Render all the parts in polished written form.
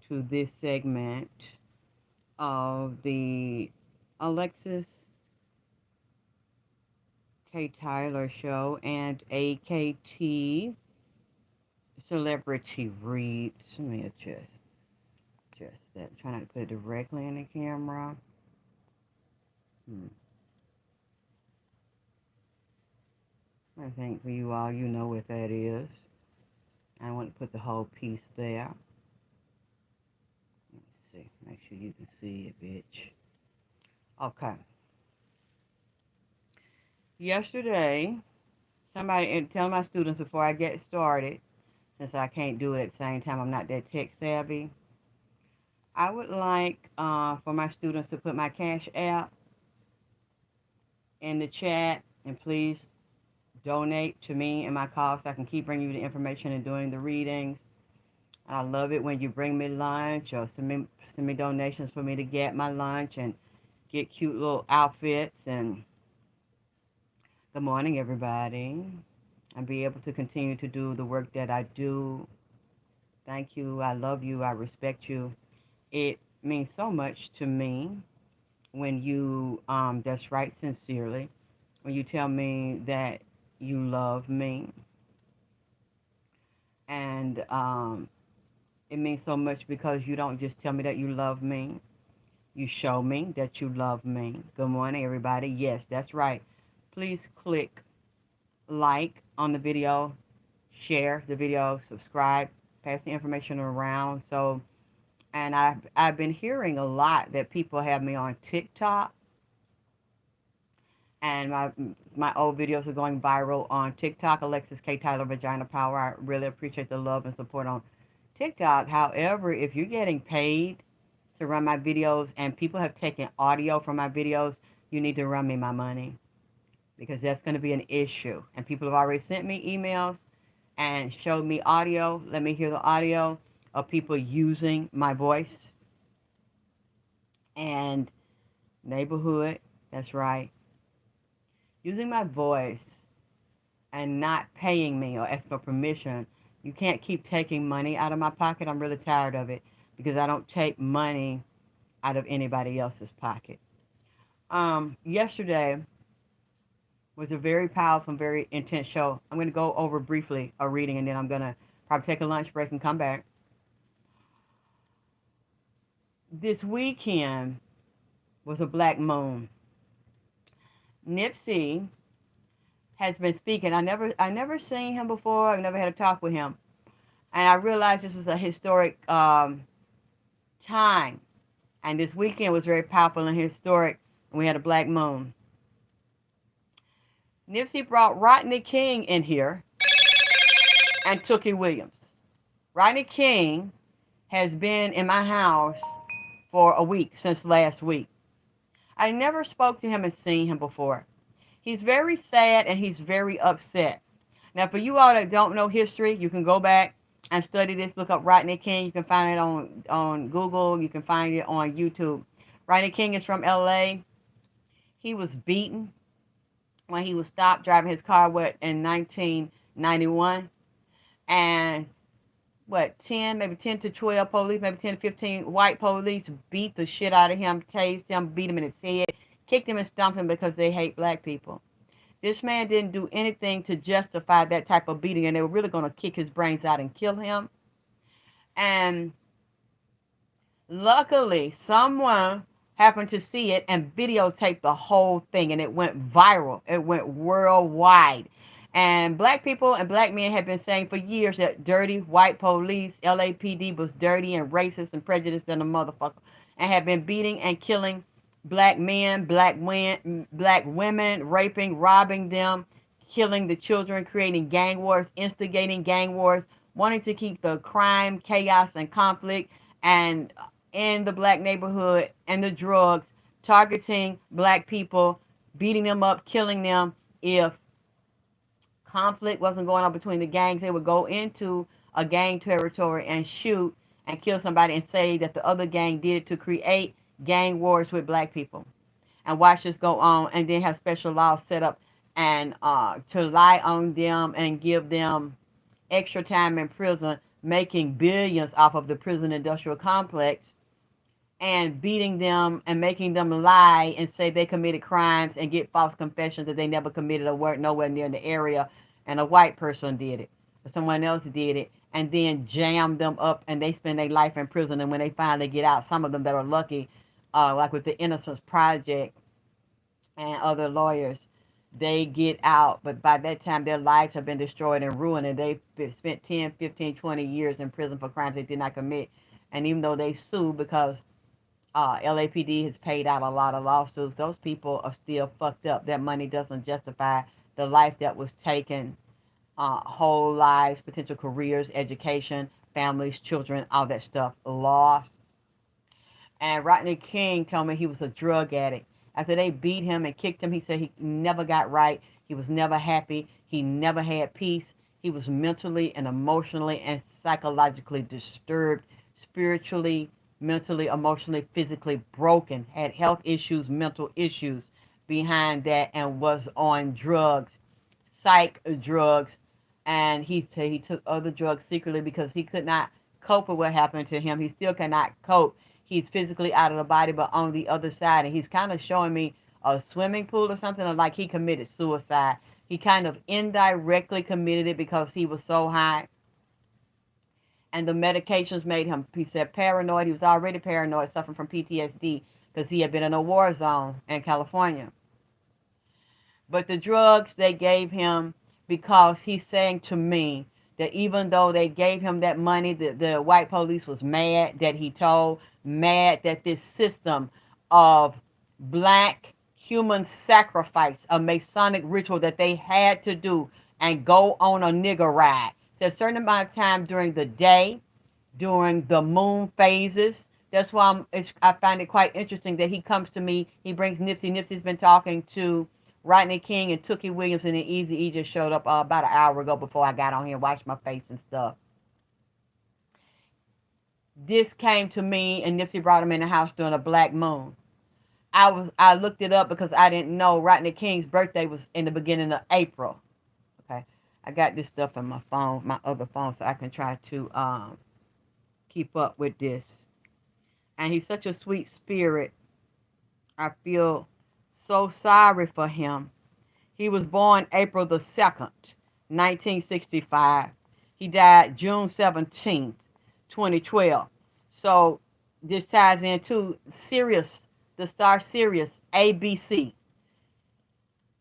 to this segment of the Alexis K. Tyler Show and AKT Celebrity Reads. Let me adjust that. Try not to put it directly in the camera. I think for you all, you know what that is. I want to put the whole piece there. Let's see. Make sure you can see it, bitch. Okay. Yesterday, somebody, and tell my students before I get started, since I can't do it at the same time, I'm not that tech savvy. I would like for my students to put my Cash App in the chat, and please donate to me and my cause so I can keep bringing you the information and doing the readings. And I love it when you bring me lunch or send me donations for me to get my lunch and get cute little outfits. And good morning, everybody. And be able to continue to do the work that I do. Thank you. I love you. I respect you. It means so much to me when you, that's right, sincerely, when you tell me that you love me. And it means so much because you don't just tell me that you love me. You show me that you love me. Good morning, everybody. Yes, that's right. Please click like on the video, share the video, subscribe, pass the information around. So, and I've been hearing a lot that people have me on TikTok, and my old videos are going viral on TikTok. Alexis K. Tyler Vagina Power. I really appreciate the love and support on TikTok. However, if you're getting paid to run my videos and people have taken audio from my videos, you need to run me my money, because that's going to be an issue. And people have already sent me emails and showed me audio. Let me hear the audio of people using my voice. And neighborhood, that's right, using my voice and not paying me or asking for permission. You can't keep taking money out of my pocket. I'm really tired of it because I don't take money out of anybody else's pocket. Yesterday was a very powerful and very intense show. I'm going to go over briefly a reading, and then I'm going to probably take a lunch break and come back. This weekend was a black moon. Nipsey has been speaking. I never seen him before. I've never had a talk with him. And I realized this is a historic time. And this weekend was very powerful and historic. And we had a black moon. Nipsey brought Rodney King in here and Tookie Williams. Rodney King has been in my house for a week, since last week. I never spoke to him and seen him before. He's very sad and he's very upset. Now, for you all that don't know history, you can go back and study this. Look up Rodney King. You can find it on Google. You can find it on YouTube. Rodney King is from LA. He was beaten when he was stopped driving his car in 1991. And maybe 10 to 12 police, maybe 10 to 15 white police beat the shit out of him, tased him, beat him in his head, kicked him and stomped him because they hate black people. This man didn't do anything to justify that type of beating, and they were really going to kick his brains out and kill him. And luckily, someone happened to see it and videotape the whole thing, and it went viral. It went worldwide. And black people and black men have been saying for years that dirty white police, LAPD, was dirty and racist and prejudiced and a motherfucker, and have been beating and killing black men, black women, raping, robbing them, killing the children, creating gang wars, instigating gang wars, wanting to keep the crime, chaos, and conflict and in the black neighborhood and the drugs, targeting black people, beating them up, killing them. If conflict wasn't going on between the gangs, they would go into a gang territory and shoot and kill somebody and say that the other gang did it to create gang wars with black people, and watch this go on, and then have special laws set up and to lie on them and give them extra time in prison, making billions off of the prison industrial complex, and beating them and making them lie and say they committed crimes and get false confessions that they never committed or weren't nowhere near in the area, and a white person did it or someone else did it, and then jam them up and they spend their life in prison. And when they finally get out, some of them that are lucky, like with the Innocence Project and other lawyers, they get out, but by that time their lives have been destroyed and ruined, and they've spent 10, 15, 20 years in prison for crimes they did not commit. And even though they sue because LAPD has paid out a lot of lawsuits, those people are still fucked up. That money doesn't justify the life that was taken, whole lives, potential careers, education, families, children, all that stuff lost. And Rodney King told me he was a drug addict. After they beat him and kicked him, he said he never got right. He was never happy. He never had peace. He was mentally and emotionally and psychologically disturbed, spiritually, mentally, emotionally, physically broken, had health issues, mental issues behind that, and was on drugs, psych drugs. And he said he took other drugs secretly because he could not cope with what happened to him. He still cannot cope. He's physically out of the body, but on the other side. And he's kind of showing me a swimming pool or something, or like he committed suicide. He kind of indirectly committed it because he was so high. And the medications made him, he said, paranoid. He was already paranoid, suffering from PTSD because he had been in a war zone in California. But the drugs they gave him, because he's saying to me that even though they gave him that money, the white police was mad that he told, mad that this system of black human sacrifice, a Masonic ritual that they had to do and go on a nigger ride. There's a certain amount of time during the day, during the moon phases. That's why I find it quite interesting that he comes to me. He brings Nipsey. Nipsey's been talking to Rodney King and Tookie Williams, and then Eazy-E just showed up about an hour ago before I got on here and washed my face and stuff. This came to me, and Nipsey brought him in the house during a black moon. I looked it up because I didn't know Rodney King's birthday was in the beginning of April. Okay, I got this stuff on my phone, my other phone, so I can try to keep up with this. And he's such a sweet spirit. I feel so sorry for him. He was born April the 2nd, 1965. He died June 17th, 2012. So this ties into Sirius, the star Sirius, ABC.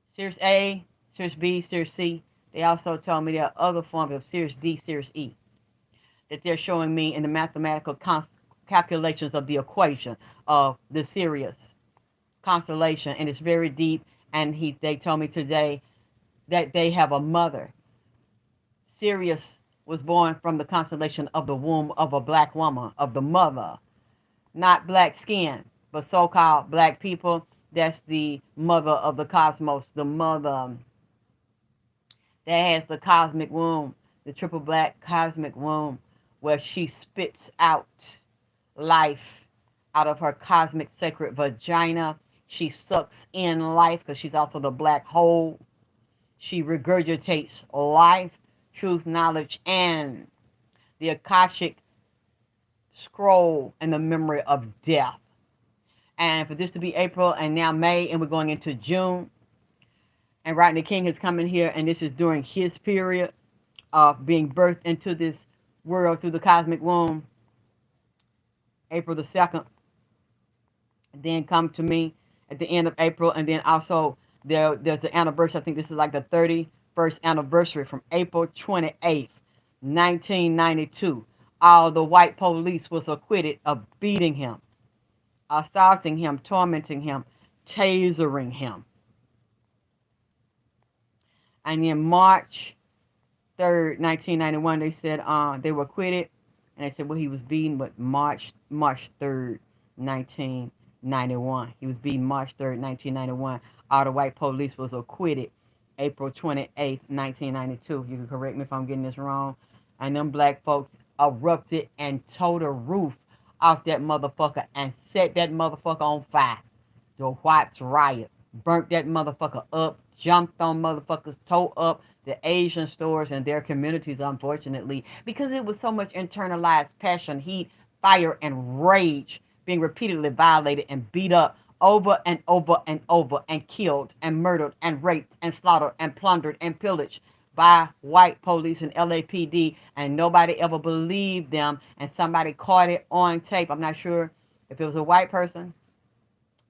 Sirius A, Sirius B, Sirius C. They also told me there are other forms of Sirius D, Sirius E that they're showing me in the mathematical calculations of the equation of the Sirius constellation, and it's very deep. And they told me today that they have a mother. Sirius was born from the constellation of the womb of a black woman, of the mother, not black skin, but so-called black people. That's the mother of the cosmos, the mother that has the cosmic womb, the triple black cosmic womb, where she spits out life out of her cosmic sacred vagina. She sucks in life because she's also the black hole. She regurgitates life, truth, knowledge, and the Akashic scroll and the memory of death. And for this to be April and now May, and we're going into June, and Rodney King has come in here, and this is during his period of being birthed into this world through the cosmic womb, April the 2nd, then come to me at the end of April. And then also there's the anniversary. I think this is like the 31st anniversary from April 28th, 1992. All the white police was acquitted of beating him, assaulting him, tormenting him, tasering him. And then March 3rd, 1991, they said they were acquitted. And they said, well, he was beaten, but March 3rd, 1991. He was beaten March 3rd, 1991. All the white police was acquitted April 28th, 1992. You can correct me if I'm getting this wrong. And them black folks erupted and tore the roof off that motherfucker and set that motherfucker on fire. The whites riot. Burnt that motherfucker up. Jumped on motherfuckers, tore up the Asian stores and their communities, unfortunately, because it was so much internalized passion, heat, fire, and rage being repeatedly violated and beat up over and over and over, and killed and murdered and raped and slaughtered and plundered and pillaged by white police and LAPD, and nobody ever believed them, and somebody caught it on tape. I'm not sure if it was a white person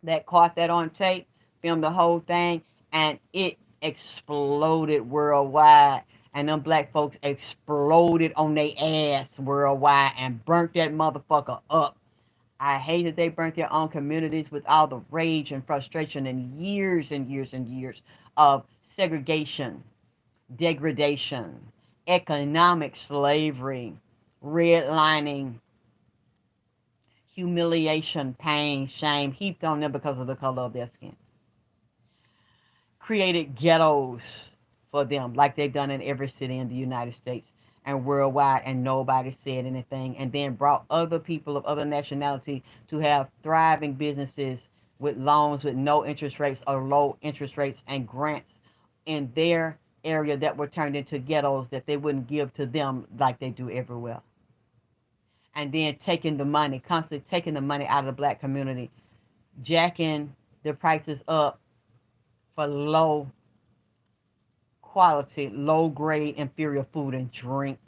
that caught that on tape, filmed the whole thing, and it exploded worldwide. And them black folks exploded on their ass worldwide and burnt that motherfucker up. I hate that they burnt their own communities with all the rage and frustration and years and years and years of segregation, degradation, economic slavery, redlining, humiliation, pain, shame heaped on them because of the color of their skin. Created ghettos for them like they've done in every city in the United States and worldwide, and nobody said anything, and then brought other people of other nationality to have thriving businesses with loans with no interest rates or low interest rates and grants in their area that were turned into ghettos that they wouldn't give to them like they do everywhere. And then taking the money, constantly taking the money out of the black community, jacking the prices up for low quality, low grade, inferior food and drink,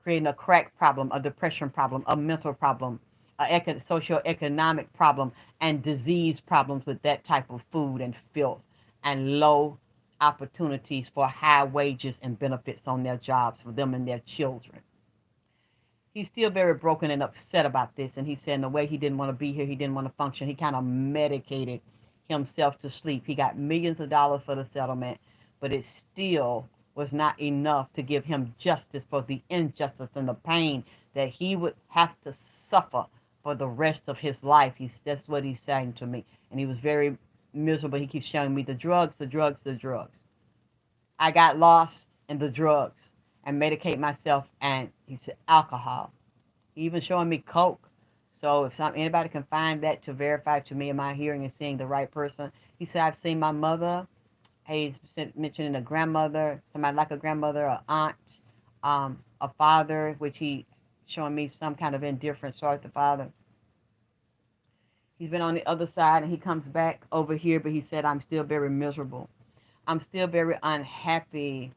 creating a crack problem, a depression problem, a mental problem, a socio-economic problem, and disease problems with that type of food and filth, and low opportunities for high wages and benefits on their jobs for them and their children. He's still very broken and upset about this, and he said in the way he didn't want to be here, he didn't want to function, he kind of medicated himself to sleep. He got millions of dollars for the settlement, but it still was not enough to give him justice for the injustice and the pain that he would have to suffer for the rest of his life. That's what he's saying to me. And he was very miserable. He keeps showing me the drugs, the drugs, the drugs. I got lost in the drugs and medicate myself, and he said alcohol. He even showing me coke. So if anybody can find that to verify to me, am I hearing and seeing the right person? He said, I've seen my mother. He's mentioning a grandmother, somebody like a grandmother, an aunt, a father, which he showing me some kind of indifference toward the father. He's been on the other side, and he comes back over here, but he said, I'm still very miserable. I'm still very unhappy.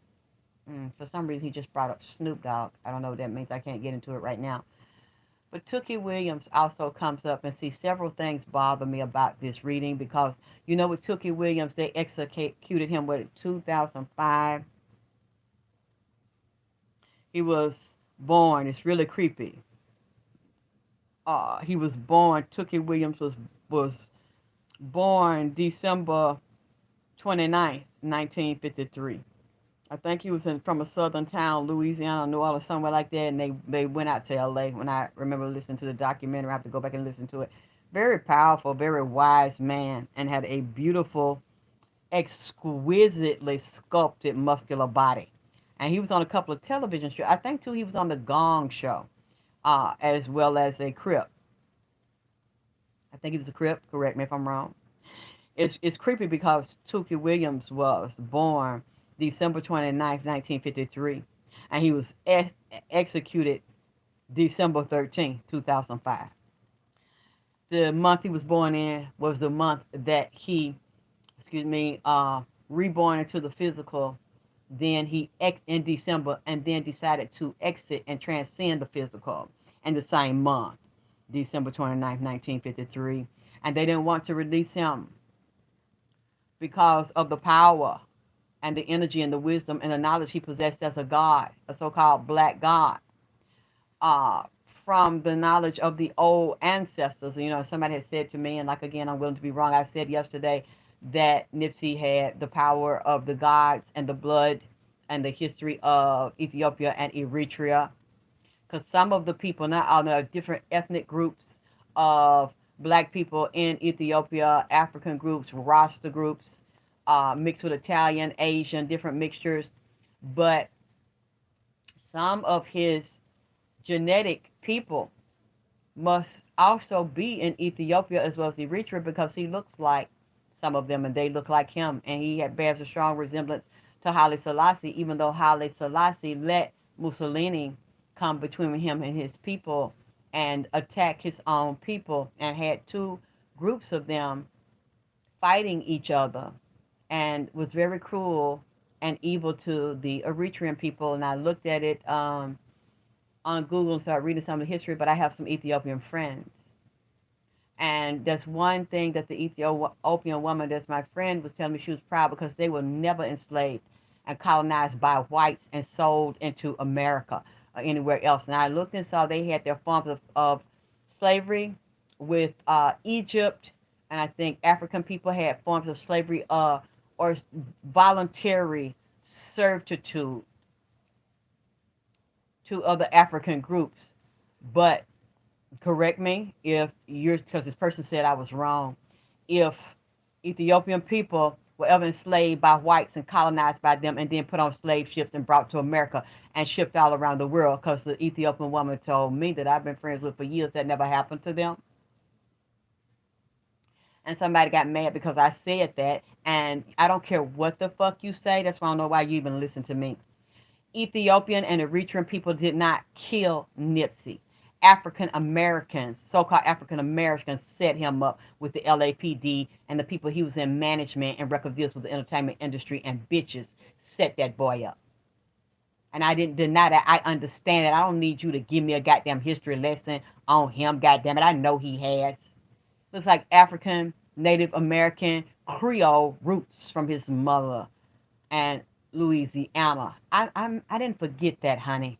For some reason, he just brought up Snoop Dogg. I don't know what that means. I can't get into it right now. But Tookie Williams also comes up, and see, several things bother me about this reading, because, you know, with Tookie Williams, they executed him in 2005. He was born, it's really creepy. He was born, Tookie Williams was born December 29th, 1953. I think he was from a southern town, Louisiana, New Orleans, somewhere like that, and they went out to LA. When I remember listening to the documentary, I have to go back and listen to it. Very powerful, very wise man, and had a beautiful, exquisitely sculpted, muscular body. And he was on a couple of television shows. I think, too, he was on the Gong Show, as well as a Crip. I think he was a Crip. Correct me if I'm wrong. It's creepy because Tookie Williams was born December 29th, 1953, and he was executed December 13th, 2005. The month he was born in was the month that he, reborn into the physical. Then he in December, and then decided to exit and transcend the physical in the same month, December 29th, 1953. And they didn't want to release him because of the power and the energy and the wisdom and the knowledge he possessed as a god, a so-called black god, from the knowledge of the old ancestors. You know, somebody had said to me, and like, again, I'm willing to be wrong, I said yesterday that Nipsey had the power of the gods and the blood and the history of Ethiopia and Eritrea. Because some of the people, not all, there are different ethnic groups of black people in Ethiopia, African groups, Rasta groups, mixed with Italian, Asian, different mixtures. But some of his genetic people must also be in Ethiopia as well as Eritrea, because he looks like some of them and they look like him. And he bears a strong resemblance to Haile Selassie, even though Haile Selassie let Mussolini come between him and his people and attack his own people and had two groups of them fighting each other and was very cruel and evil to the Eritrean people. And I looked at it on Google and started reading some of the history, but I have some Ethiopian friends. And that's one thing that the Ethiopian woman that's my friend was telling me she was proud because they were never enslaved and colonized by whites and sold into America or anywhere else. And I looked and saw they had their forms of slavery with Egypt, and I think African people had forms of slavery or voluntary servitude to other African groups. But correct me if you're, because this person said I was wrong. If Ethiopian people were ever enslaved by whites and colonized by them and then put on slave ships and brought to America and shipped all around the world, because the Ethiopian woman told me that I've been friends with for years that never happened to them. And somebody got mad because I said that. And I don't care what the fuck you say. That's why I don't know why you even listen to me. Ethiopian and Eritrean people did not kill Nipsey. African Americans, so-called African Americans, set him up with the LAPD and the people he was in management and record deals with the entertainment industry, and bitches set that boy up. And I didn't deny that. I understand that. I don't need you to give me a goddamn history lesson on him, goddamn it. I know he has. Looks like African, Native American, Creole roots from his mother and Louisiana. I didn't forget that, honey.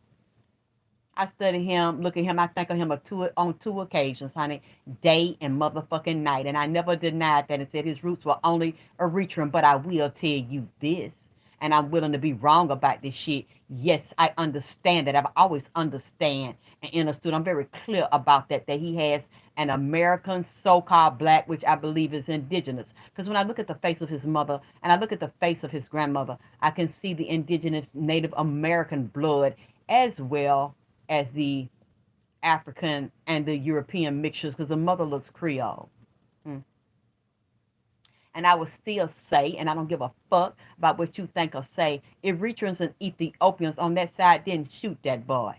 I study him, look at him. I think of him on two occasions, honey, day and motherfucking night. And I never denied that and said his roots were only Eritrean. But I will tell you this, and I'm willing to be wrong about this shit. Yes, I understand that. I've always understand and understood. I'm very clear about that he has an American so-called black, which I believe is indigenous. Because when I look at the face of his mother and I look at the face of his grandmother, I can see the indigenous Native American blood as well as the African and the European mixtures, because the mother looks Creole. And I would still say, and I don't give a fuck about what you think or say, Eritreans and Ethiopians on that side didn't shoot that boy.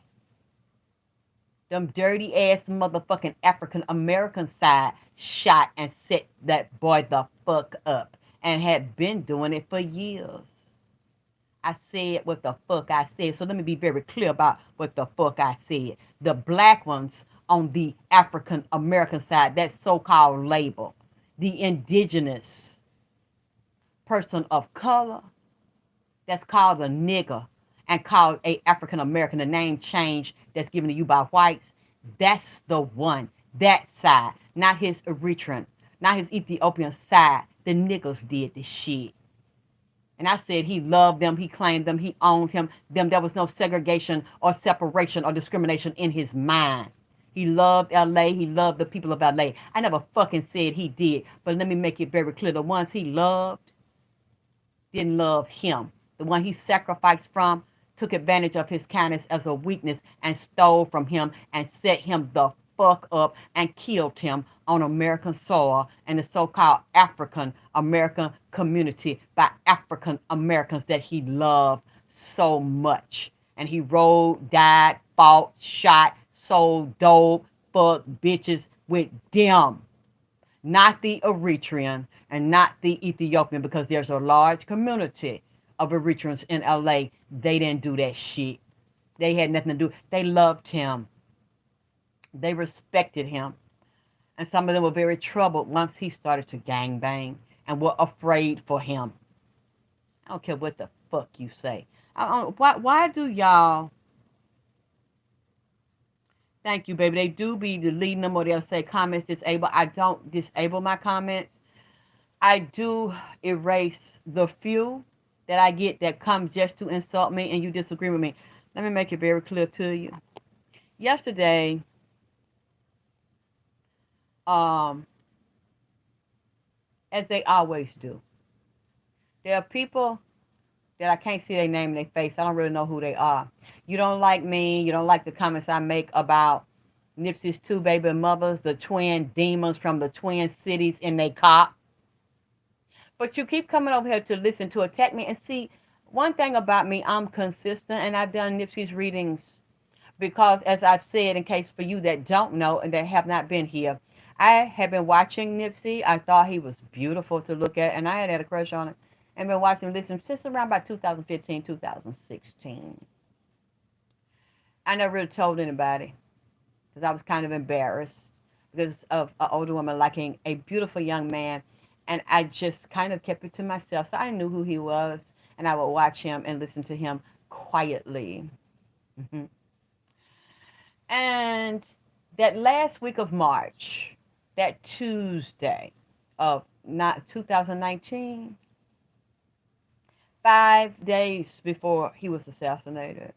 Them dirty ass motherfucking African American side shot and set that boy the fuck up, and had been doing it for years. I said what the fuck I said. So let me be very clear about what the fuck I said. The black ones on the African American side, that so-called label, the indigenous person of color, that's called a nigger and called a African American, a name change that's given to you by whites, that's the one, that side, not his Eritrean, not his Ethiopian side. The niggas did this shit. And I said he loved them, he claimed them, he owned them. There was no segregation or separation or discrimination in his mind. He loved LA, he loved the people of LA. I never fucking said he did, but let me make it very clear. The ones he loved didn't love him. The one he sacrificed from took advantage of his kindness as a weakness and stole from him and set him the fuck up and killed him on American soil and the so-called African American community by African Americans that he loved so much. And he rode, died, fought, shot, sold dope, fucked bitches with them. Not the Eritrean and not the Ethiopian, because there's a large community of Eritreans in LA. They didn't do that shit. They had nothing to do. They loved him. They respected him. And some of them were very troubled once he started to gangbang and were afraid for him. I don't care what the fuck you say. Why do y'all... Thank you, baby. They do be deleting them, or they'll say comments disabled. I don't disable my comments. I do erase the few that I get that come just to insult me and you disagree with me. Let me make it very clear to you. Yesterday, as they always do, there are people that I can't see their name and their face. I don't really know who they are. You don't like me. You don't like the comments I make about Nipsey's two baby mothers, the twin demons from the twin cities in their cop. But you keep coming over here to listen to attack me. And see, one thing about me, I'm consistent, and I've done Nipsey's readings because, as I've said, in case for you that don't know and that have not been here, I have been watching Nipsey. I thought he was beautiful to look at, and I had a crush on him, and been watching him listen since around about 2015, 2016. I never really told anybody because I was kind of embarrassed because of an older woman liking a beautiful young man. And I just kind of kept it to myself. So I knew who he was, and I would watch him and listen to him quietly. Mm-hmm. And that last week of March, that Tuesday of not 2019, 5 days before he was assassinated,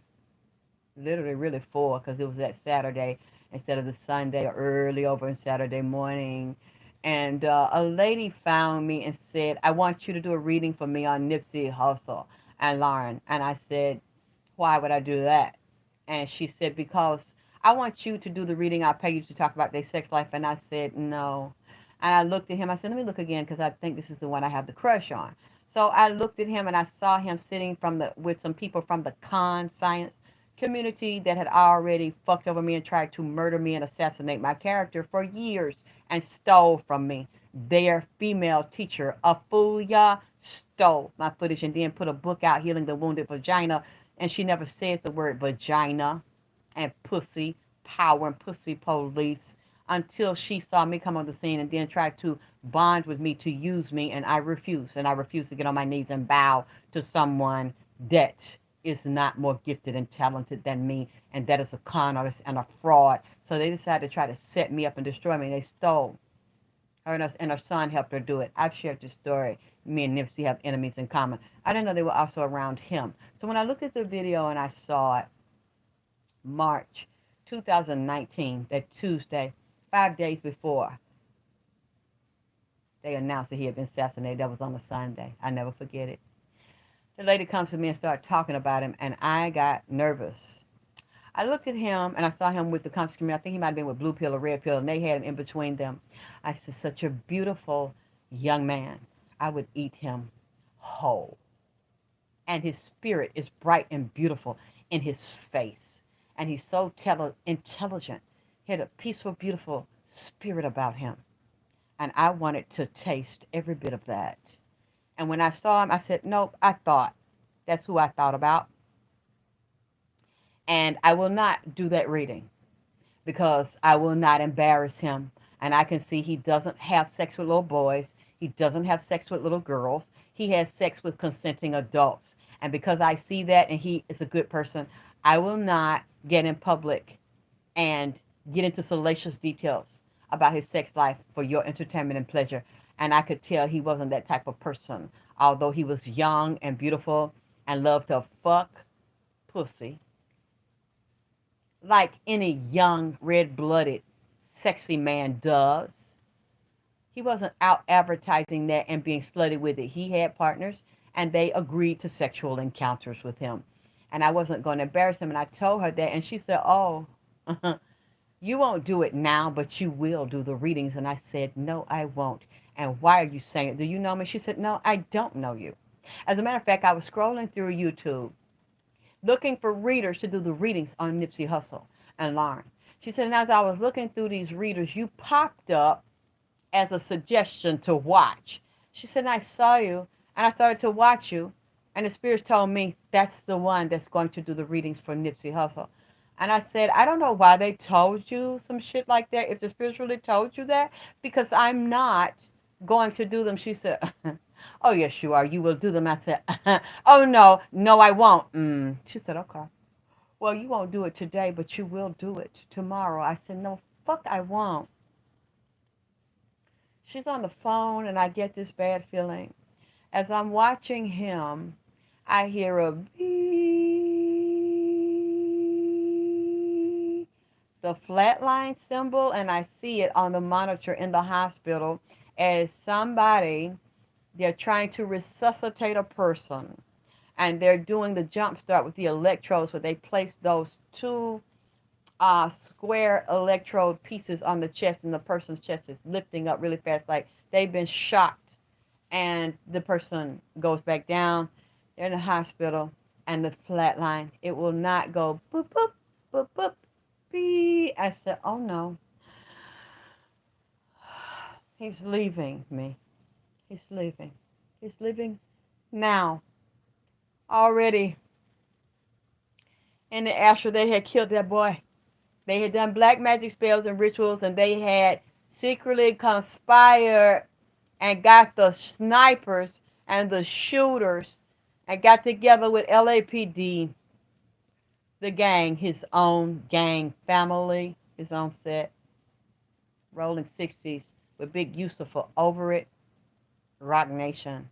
literally really four, because it was that Saturday instead of the Sunday, or early over in Saturday morning. And a lady found me and said, I want you to do a reading for me on Nipsey Hussle and Lauren. And I said, why would I do that? And she said, because I want you to do the reading. I'll pay you to talk about their sex life. And I said, no. And I looked at him. I said, let me look again, because I think this is the one I have the crush on. So I looked at him, and I saw him sitting with some people from the con science community that had already fucked over me and tried to murder me and assassinate my character for years and stole from me. Their female teacher, Afulia, stole my footage and then put a book out, Healing the Wounded Vagina. And she never said the word vagina and pussy, power and pussy police, until she saw me come on the scene and then tried to bond with me to use me. And I refused. And I refused to get on my knees and bow to someone that is not more gifted and talented than me, and that is a con artist and a fraud. So they decided to try to set me up and destroy me. They stole her, and her son helped her do it. I've shared this story. Me and Nipsey have enemies in common. I didn't know they were also around him. So when I looked at the video and I saw it, March 2019, that Tuesday, 5 days before they announced that he had been assassinated. That was on a Sunday. I never forget it. The lady comes to me and started talking about him, and I got nervous. I looked at him, and I saw him with the conscious community. I think he might have been with Blue Pill or Red Pill, and they had him in between them. I said, such a beautiful young man. I would eat him whole. And his spirit is bright and beautiful in his face. And he's so intelligent. He had a peaceful, beautiful spirit about him. And I wanted to taste every bit of that. And when I saw him, I said, nope, I thought. That's who I thought about. And I will not do that reading because I will not embarrass him. And I can see he doesn't have sex with little boys. He doesn't have sex with little girls. He has sex with consenting adults. And because I see that and he is a good person, I will not get in public and get into salacious details about his sex life for your entertainment and pleasure. And I could tell he wasn't that type of person, although he was young and beautiful and loved to fuck pussy like any young, red-blooded, sexy man does. He wasn't out advertising that and being slutty with it. He had partners, and they agreed to sexual encounters with him. And I wasn't going to embarrass him, and I told her that, and she said, oh, you won't do it now, but you will do the readings. And I said, no, I won't. And why are you saying it? Do you know me? She said, no, I don't know you. As a matter of fact, I was scrolling through YouTube looking for readers to do the readings on Nipsey Hussle and Lauren. She said, and as I was looking through these readers, you popped up as a suggestion to watch. She said, and I saw you, and I started to watch you, and the spirits told me that's the one that's going to do the readings for Nipsey Hussle. And I said, I don't know why they told you some shit like that, if the spirits really told you that, because I'm not going to do them. She said, oh, yes, you are. You will do them. I said, oh, no, I won't. She said, okay. Well, you won't do it today, but you will do it tomorrow. I said, no, fuck, I won't. She's on the phone, and I get this bad feeling. As I'm watching him, I hear a beep, the flatline symbol, and I see it on the monitor in the hospital as somebody, they're trying to resuscitate a person. And they're doing the jump start with the electrodes where they place those two square electrode pieces on the chest, and the person's chest is lifting up really fast like they've been shocked. And the person goes back down. They're in the hospital and the flat line. It will not go boop, boop, boop, boop, beep. I said, oh no. He's leaving me. He's leaving. He's leaving now. Already in the astral, they had killed that boy. They had done black magic spells and rituals, and they had secretly conspired and got the snipers and the shooters and got together with LAPD, the gang, his own gang family, his own set, rolling 60s with Big Yusufa over it, Rock Nation.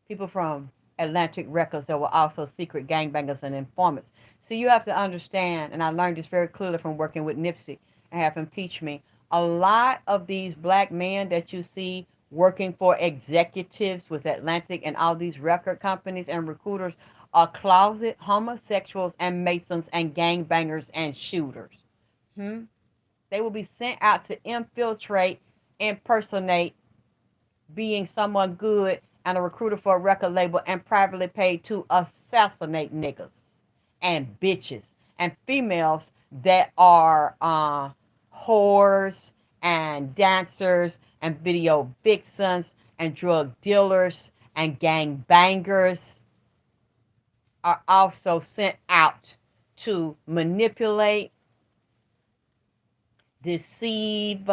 People from Atlantic Records that were also secret gangbangers and informants. So you have to understand, and I learned this very clearly from working with Nipsey and have him teach me, a lot of these black men that you see working for executives with Atlantic and all these record companies and recruiters are closet homosexuals and masons and gangbangers and shooters. They will be sent out to infiltrate, impersonate, being someone good and a recruiter for a record label and privately paid to assassinate niggas and bitches and females that are whores and dancers and video vixens and drug dealers and gang bangers are also sent out to manipulate, deceive,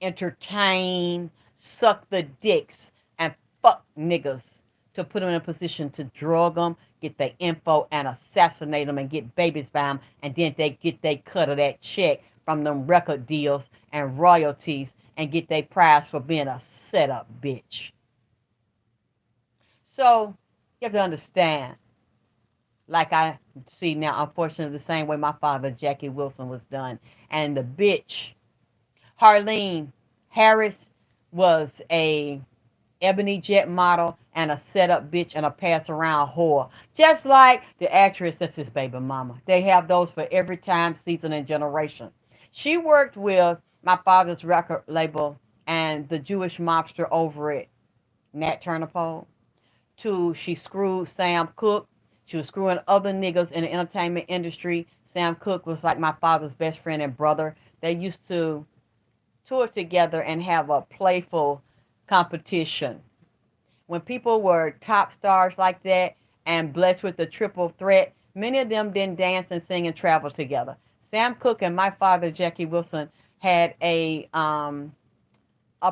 entertain, suck the dicks, and fuck niggas to put them in a position to drug them, get their info, and assassinate them and get babies by them, and then they get their cut of that check from them record deals and royalties and get their prize for being a setup bitch. So you have to understand, like I see now, unfortunately, the same way my father, Jackie Wilson, was done. And the bitch, Harlene Harris, was a ebony jet model and a setup bitch and a pass around whore. Just like the actress that's his baby mama. They have those for every time, season, and generation. She worked with my father's record label and the Jewish mobster over it, Nat Turner. She screwed Sam Cooke. She was screwing other niggas in the entertainment industry. Sam Cooke was like my father's best friend and brother. They used to tour together and have a playful competition. When people were top stars like that and blessed with the triple threat, many of them didn't dance and sing and travel together. Sam Cooke and my father, Jackie Wilson, had a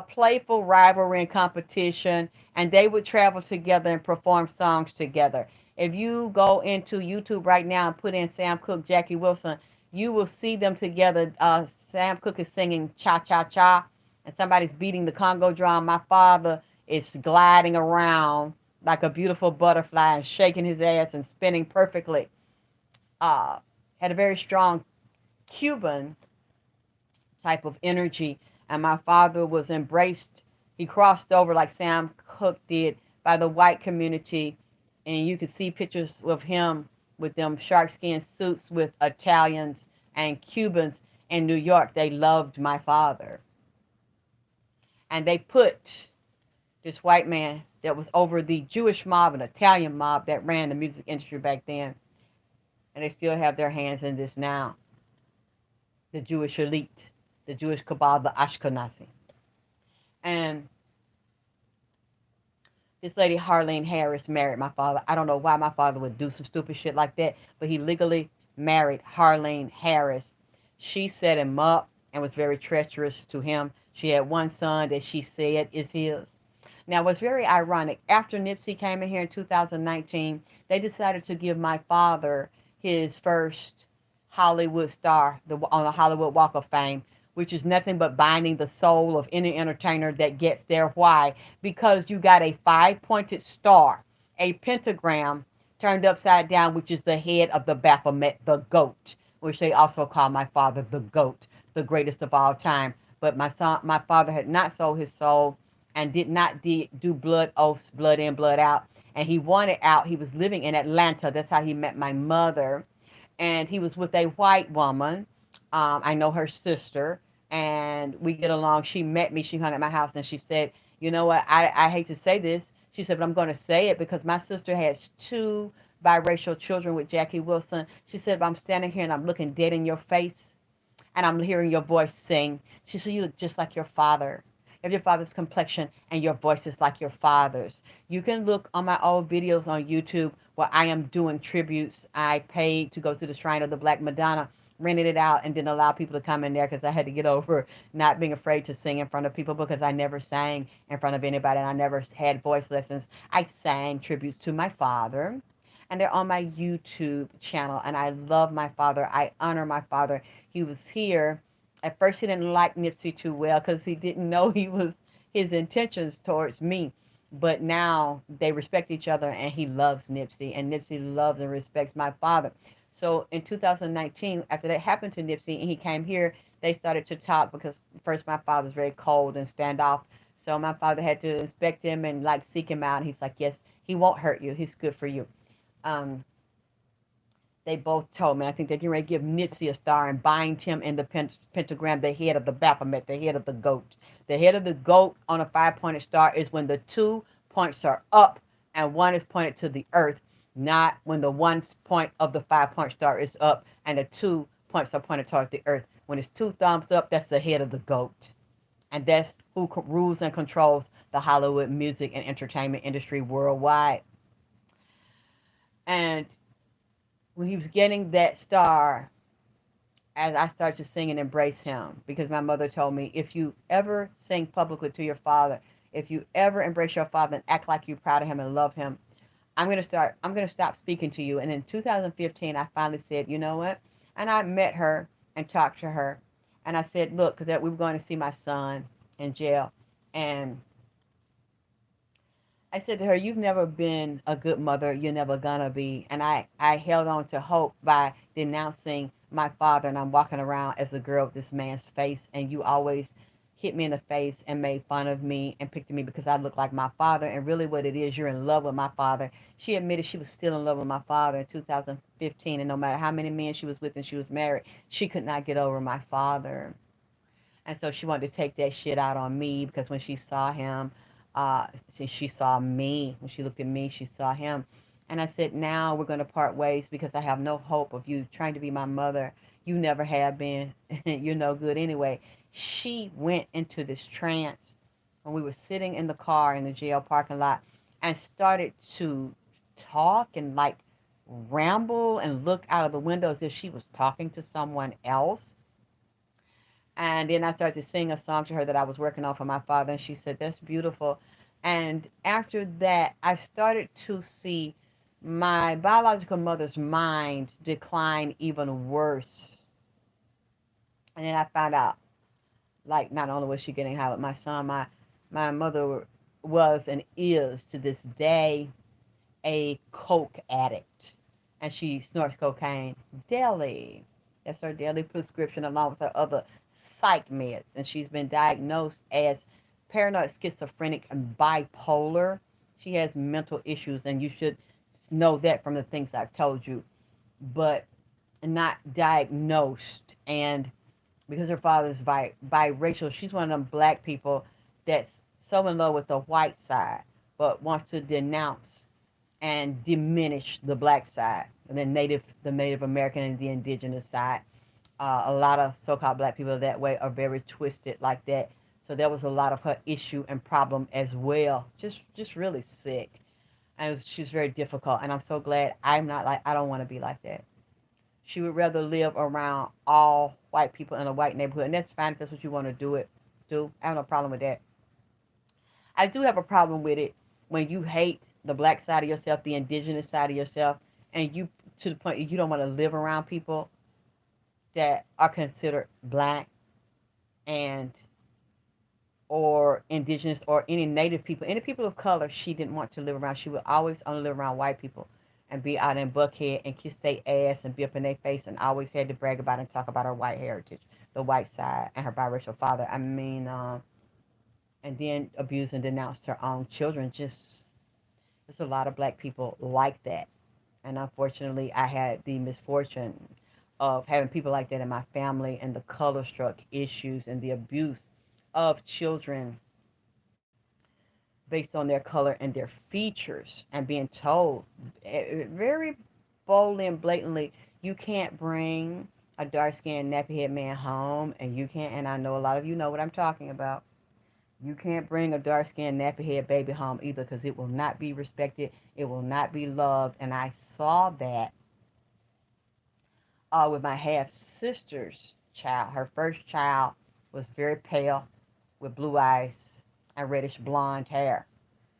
playful rivalry and competition, and they would travel together and perform songs together. If you go into YouTube right now and put in Sam Cooke, Jackie Wilson, you will see them together. Sam Cooke is singing Cha Cha Cha, and somebody's beating the Congo drum. My father is gliding around like a beautiful butterfly and shaking his ass and spinning perfectly. Had a very strong Cuban type of energy, and my father was embraced. He crossed over like Sam Cooke did by the white community, and you could see pictures of him with them shark skin suits with Italians and Cubans in New York. They loved my father. And they put this white man that was over the Jewish mob and Italian mob that ran the music industry back then. And they still have their hands in this now. The Jewish elite, the Jewish cabal, the Ashkenazi. And this lady, Harlene Harris, married my father. I don't know why my father would do some stupid shit like that, but he legally married Harlene Harris. She set him up and was very treacherous to him. She had one son that she said is his. Now, what's very ironic, after Nipsey came in here in 2019, they decided to give my father his first Hollywood star on the Hollywood Walk of Fame, which is nothing but binding the soul of any entertainer that gets there. Why? Because you got a 5-pointed star, a pentagram turned upside down, which is the head of the Baphomet, the GOAT, which they also call my father the GOAT, the greatest of all time. But my father had not sold his soul and did not do blood oaths, blood in, blood out. And he wanted out. He was living in Atlanta. That's how he met my mother. And he was with a white woman. I know her sister, and we get along. She met me. She hung at my house, and she said, You know what? I hate to say this. She said, but I'm going to say it because my sister has two biracial children with Jackie Wilson. She said, but I'm standing here and I'm looking dead in your face and I'm hearing your voice sing. She said, you look just like your father. You have your father's complexion and your voice is like your father's. You can look on my old videos on YouTube where I am doing tributes. I paid to go to the Shrine of the Black Madonna, rented it out, and didn't allow people to come in there because I had to get over not being afraid to sing in front of people because I never sang in front of anybody and I never had voice lessons. I sang tributes to my father and they're on my YouTube channel. And I love my father. I honor my father. He was here. At first, he didn't like Nipsey too well because he didn't know he was his intentions towards me. But now they respect each other and he loves Nipsey. And Nipsey loves and respects my father. So in 2019, after that happened to Nipsey and he came here, they started to talk because first my father was very cold and standoff. So my father had to inspect him and like seek him out. And he's like, yes, he won't hurt you. He's good for you. Um, they both told me, I think they're getting ready to give Nipsey a star and bind him in the pentagram, the head of the Baphomet, the head of the goat. The head of the goat on a five-pointed star is when the 2 points are up and one is pointed to the earth, not when the 1 point of the 5-point star is up and the 2 points are pointed toward the earth. When it's 2 thumbs up, that's the head of the goat. And that's who rules and controls the Hollywood music and entertainment industry worldwide. And when he was getting that star, as I started to sing and embrace him, because my mother told me, if you ever sing publicly to your father, if you ever embrace your father and act like you're proud of him and love him, I'm going to stop speaking to you. And in 2015, I finally said, you know what? And I met her and talked to her. And I said, look, because we were going to see my son in jail. And I said to her, you've never been a good mother. You're never gonna be. And I held on to hope by denouncing my father. And I'm walking around as a girl with this man's face. And you always hit me in the face and made fun of me and picked at me because I look like my father. And really what it is, you're in love with my father. She admitted she was still in love with my father in 2015. And no matter how many men she was with and she was married, she could not get over my father. And so she wanted to take that shit out on me because when she saw him, she saw me. When she looked at me, she saw him. And I said, now we're going to part ways because I have no hope of you trying to be my mother. You never have been. You're no good anyway. She went into this trance when we were sitting in the car in the jail parking lot and started to talk and like ramble and look out of the window as if she was talking to someone else. And then I started to sing a song to her that I was working on for my father. And she said, that's beautiful. And after that, I started to see my biological mother's mind decline even worse. And then I found out, like, not only was she getting high with my son, my mother was and is to this day a coke addict. And she snorts cocaine daily. That's her daily prescription along with her other psych meds. And she's been diagnosed as paranoid schizophrenic and bipolar. She has mental issues, and you should know that from the things I've told you, but not diagnosed. And because her father's biracial, she's one of them black people that's so in love with the white side, but wants to denounce and diminish the black side, and the Native American and the indigenous side. A lot of so-called black people that way are very twisted like that. So there was a lot of her issue and problem as well. Just really sick. And she's very difficult. And I'm so glad I'm not like, I don't want to be like that. She would rather live around all white people in a white neighborhood. And that's fine if that's what you want to do. I have no problem with that. I do have a problem with it when you hate the black side of yourself, the indigenous side of yourself, and you to the point you don't want to live around people that are considered black and or indigenous or any native people, any people of color. She didn't want to live around. She would always only live around white people and be out in Buckhead and kiss their ass and be up in their face, and always had to brag about and talk about her white heritage, the white side, and her biracial father. I mean, and then abused and denounced her own children. Just, there's a lot of black people like that. And unfortunately, I had the misfortune of having people like that in my family, and the color struck issues and the abuse of children based on their color and their features, and being told very boldly and blatantly, you can't bring a dark-skinned nappy-head man home, and you can't, and I know a lot of you know what I'm talking about. You can't bring a dark-skinned nappy-head baby home either, because it will not be respected, it will not be loved. And I saw that with my half-sister's child. Her first child was very pale with blue eyes and reddish blonde hair.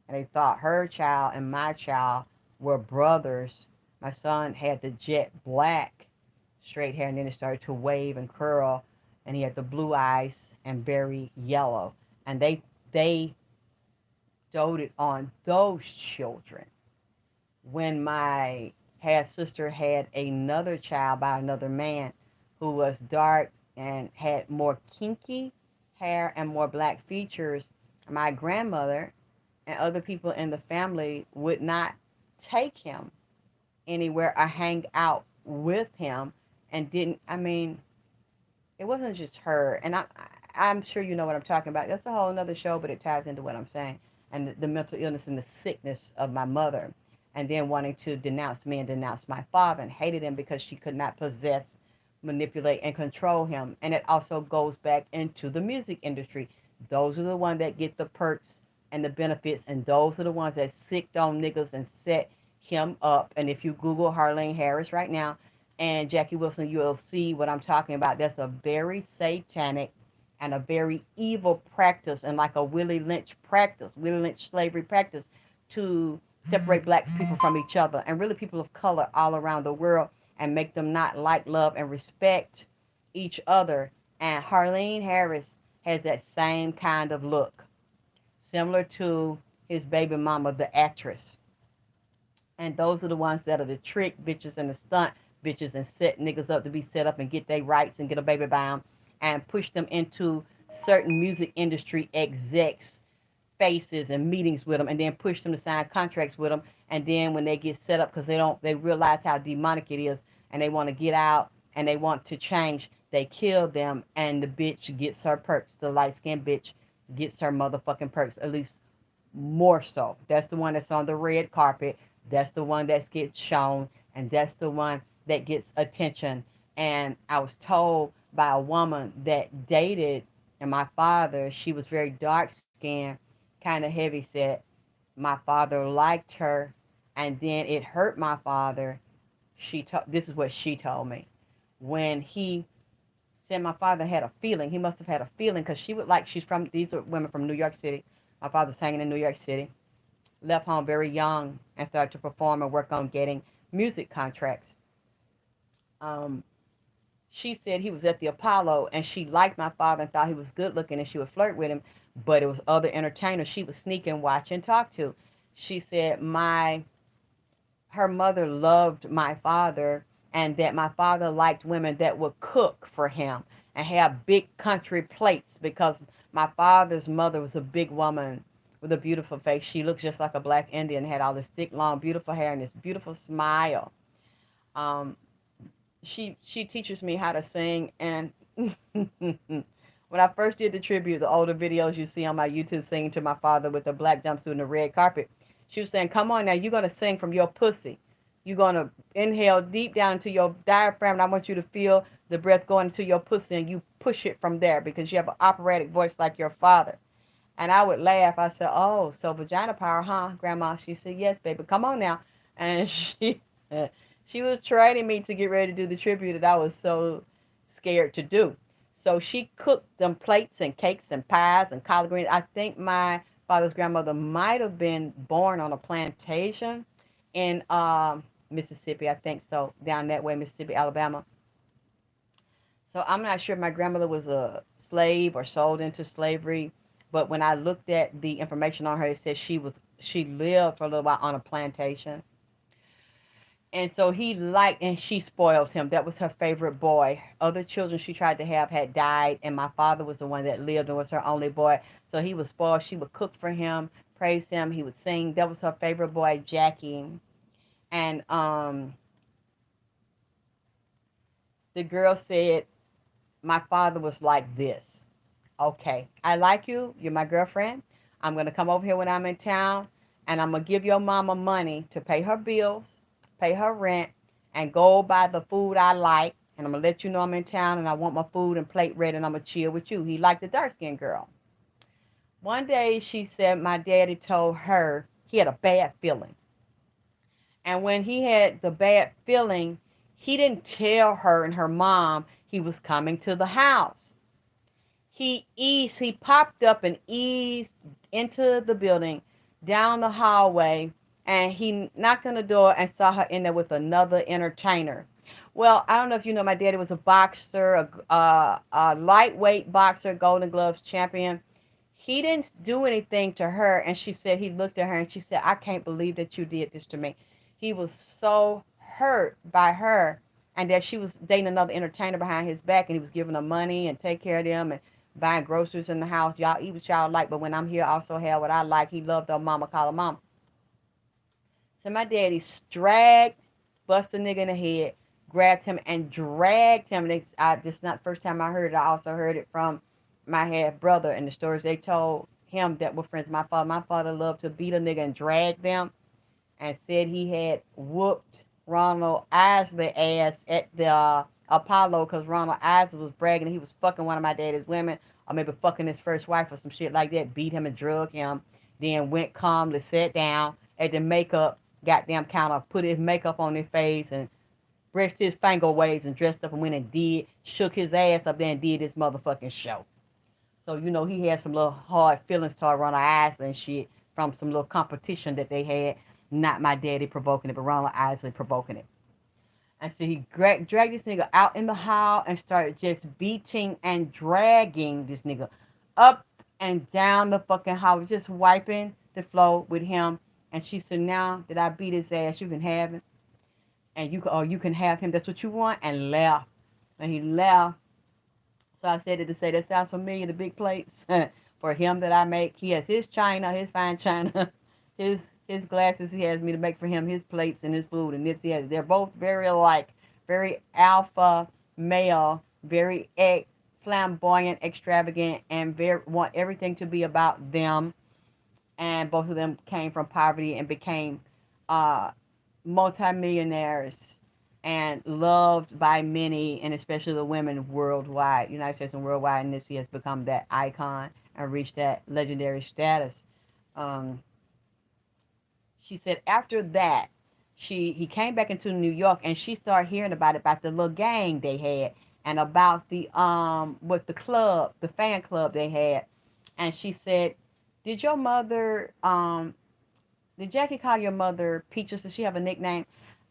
And they thought her child and my child were brothers. My son had the jet black straight hair, and then it started to wave and curl, and he had the blue eyes and very yellow. And they doted on those children. When my half sister had another child by another man who was dark and had more kinky hair and more black features, my grandmother and other people in the family would not take him anywhere or hang out with him. And didn't, I mean, it wasn't just her. And I'm sure you know what I'm talking about. That's a whole another show, but it ties into what I'm saying. And the mental illness and the sickness of my mother. And then wanting to denounce me and denounce my father, and hated him because she could not possess, manipulate, and control him. And it also goes back into the music industry. Those are the ones that get the perks and the benefits, and those are the ones that sicked on niggas and set him up. And if you Google Harlene Harris right now and Jackie Wilson, you'll see what I'm talking about. That's a very satanic and a very evil practice, and like a Willie Lynch practice, Willie Lynch slavery practice, to separate black people from each other, and really people of color all around the world, and make them not like, love, and respect each other. And Harlene Harris has that same kind of look, similar to his baby mama, the actress. And those are the ones that are the trick bitches and the stunt bitches, and set niggas up to be set up and get their rights and get a baby bound, and push them into certain music industry execs faces and meetings with them, and then push them to sign contracts with them. And then when they get set up, because they realize how demonic it is, and they want to get out and they want to change, they kill them, and the bitch gets her perks. The light-skinned bitch gets her motherfucking perks, at least more so. That's the one that's on the red carpet. That's the one that gets shown, and that's the one that gets attention. And I was told by a woman that dated and my father, she was very dark skinned, kind of heavy set. My father liked her, and then it hurt my father. This is what she told me. When he said my father had a feeling, he must have had a feeling, because these are women from New York City. My father's hanging in New York City. Left home very young and started to perform and work on getting music contracts. She said he was at the Apollo, and she liked my father and thought he was good looking, and she would flirt with him, but it was other entertainers she would sneak and watch and talk to. She said her mother loved my father, and that my father liked women that would cook for him and have big country plates, because my father's mother was a big woman with a beautiful face. She looks just like a black Indian, had all this thick, long, beautiful hair and this beautiful smile. She teaches me how to sing, and when I first did the tribute, the older videos you see on my YouTube, singing to my father with a black jumpsuit and a red carpet, she was saying, come on now, you're going to sing from your pussy. You're going to inhale deep down into your diaphragm, and I want you to feel the breath going into your pussy, and you push it from there, because you have an operatic voice like your father. And I would laugh. I said, oh, so vagina power, huh, Grandma? She said, yes, baby, come on now. And she was training me to get ready to do the tribute that I was so scared to do. So she cooked them plates and cakes and pies and collard greens. I think my father's grandmother might have been born on a plantation in Mississippi. I think so, down that way, Mississippi, Alabama. So I'm not sure if my grandmother was a slave or sold into slavery. But when I looked at the information on her, it said she lived for a little while on a plantation. And so he liked, and she spoiled him. That was her favorite boy. Other children she tried to have had died, and my father was the one that lived and was her only boy. So he was spoiled. She would cook for him, praise him. He would sing. That was her favorite boy, Jackie. And the girl said, my father was like this. Okay, I like you. You're my girlfriend. I'm going to come over here when I'm in town, and I'm going to give your mama money to pay her bills, pay her rent, and go buy the food I like. And I'm going to let you know I'm in town, and I want my food and plate ready, and I'm going to chill with you. He liked the dark-skinned girl. One day, she said my daddy told her he had a bad feeling. And when he had the bad feeling, he didn't tell her and her mom he was coming to the house. He popped up and eased into the building, down the hallway, and he knocked on the door and saw her in there with another entertainer. Well, I don't know if you know, my daddy was a boxer, a lightweight boxer, Golden Gloves champion. He didn't do anything to her, and she said he looked at her and she said, I can't believe that you did this to me. He was so hurt by her, and that she was dating another entertainer behind his back, and he was giving her money and take care of them and buying groceries in the house. Y'all eat what y'all like, but when I'm here, I also have what I like. He loved her mama, call her mama. So my daddy bust the nigga in the head, grabbed him and dragged him. This is not the first time I heard it. I also heard it from my half brother and the stories they told him that were friends of my father. My father loved to beat a nigga and drag them, and said he had whooped Ronald Isley ass at the Apollo because Ronald Isley was bragging he was fucking one of my daddy's women, or maybe fucking his first wife or some shit like that. Beat him and drug him. Then went calmly, sat down at the makeup goddamn counter, put his makeup on his face and brushed his finger waves and dressed up and went and shook his ass up there and did his motherfucking show. So, you know, he had some little hard feelings toward Ronald Isley and shit from some little competition that they had. Not my daddy provoking it, but Ronald Isley provoking it. And so he dragged this nigga out in the hall and started just beating and dragging this nigga up and down the fucking hall, just wiping the floor with him. And she said, now that I beat his ass, you can have him. And you can have him. That's what you want. And left. And he left. So I said it to say, that sounds familiar, the big plates for him that I make. He has his china, his fine china, his glasses he has me to make for him, his plates and his food. And Nipsey has, they're both very alike, very alpha male, very flamboyant, extravagant, and want everything to be about them. And both of them came from poverty and became multimillionaires and loved by many, and especially the women worldwide, United States and worldwide. And Nipsey has become that icon and reached that legendary status. She said after that, he came back into New York, and she started hearing about the little gang they had, and about the fan club they had. And she said, did your mother, did Jackie call your mother Peaches? Does she have a nickname?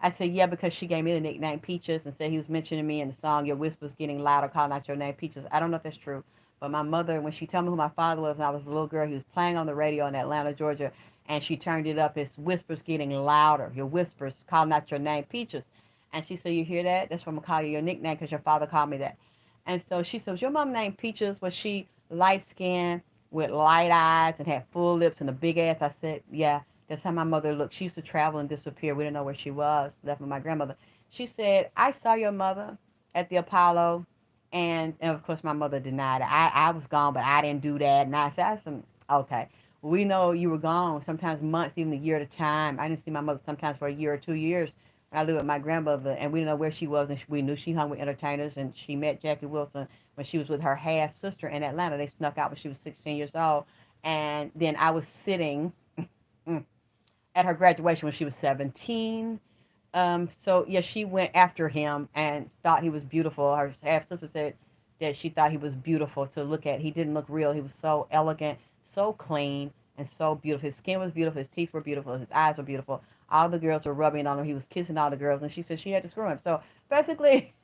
I said, yeah, because she gave me the nickname Peaches, and said he was mentioning me in the song, your whisper's getting louder, calling out your name, Peaches. I don't know if that's true, but my mother, when she told me who my father was when I was a little girl, he was playing on the radio in Atlanta, Georgia, and she turned it up, his whisper's getting louder, your whispers, calling out your name, Peaches. And she said, you hear that? That's what I'm going to call you your nickname, because your father called me that. And so she said, was your mom named Peaches? Was she light-skinned with light eyes and had full lips and a big ass? I said, yeah. That's how my mother looked. She used to travel and disappear. We didn't know where she was, left with my grandmother. She said, I saw your mother at the Apollo. And of course, my mother denied it. I was gone, but I didn't do that. And I said, okay, we know you were gone, sometimes months, even a year at a time. I didn't see my mother sometimes for a year or 2 years. I lived with my grandmother, and we didn't know where she was. And we knew she hung with entertainers, and she met Jackie Wilson when she was with her half sister in Atlanta. They snuck out when she was 16 years old. And then I was sitting at her graduation when she was 17. So, yeah, she went after him and thought he was beautiful. Her half-sister said that she thought he was beautiful to look at. He didn't look real. He was so elegant, so clean, and so beautiful. His skin was beautiful. His teeth were beautiful. His eyes were beautiful. All the girls were rubbing on him. He was kissing all the girls, and she said she had to screw him. So, basically,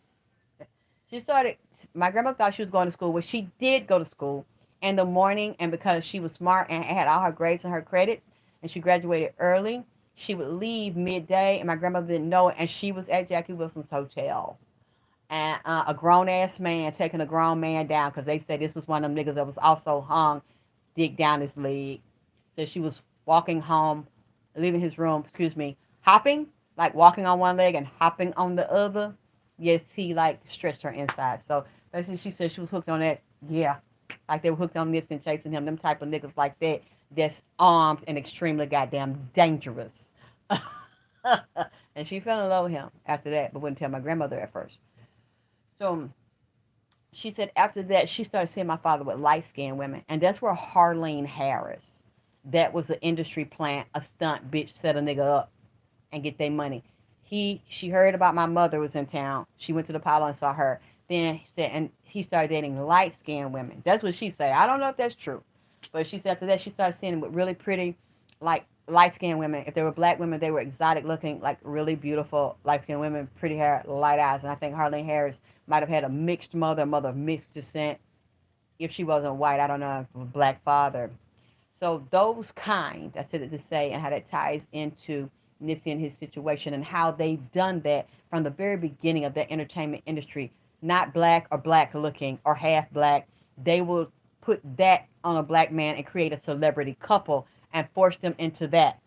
my grandmother thought she was going to school. Well, she did go to school in the morning, and because she was smart and had all her grades and her credits, and she graduated early, she would leave midday, and my grandmother didn't know it, and she was at Jackie Wilson's hotel. And a grown-ass man taking a grown man down, because they said this was one of them niggas that was also hung, dig down his leg. So she was walking home, leaving his room, hopping, like walking on one leg and hopping on the other. Yes, he, like, stretched her inside. So basically she said she was hooked on that, yeah, like they were hooked on Nipsey and chasing him, them type of niggas like that that's armed and extremely goddamn dangerous. And she fell in love with him after that, but wouldn't tell my grandmother at first. So she said after that, she started seeing my father with light skinned women. And that's where Harlene Harris, that was an industry plant, a stunt bitch, set a nigga up and get their money. She heard about my mother was in town. She went to the Apollo and saw her. Then he said, and he started dating light skinned women. That's what she said. I don't know if that's true. But she said after that, she started seeing with really pretty, like light skinned women. If they were black women, they were exotic looking, like really beautiful light skinned women, pretty hair, light eyes. And I think Harlene Harris might have had a mixed mother of mixed descent. If she wasn't white, I don't know, if a black father. So those kind, I said it to say, and how that ties into Nipsey and his situation and how they've done that from the very beginning of the entertainment industry. Not black or black looking or half black. They will put that on a black man and create a celebrity couple and force them into that.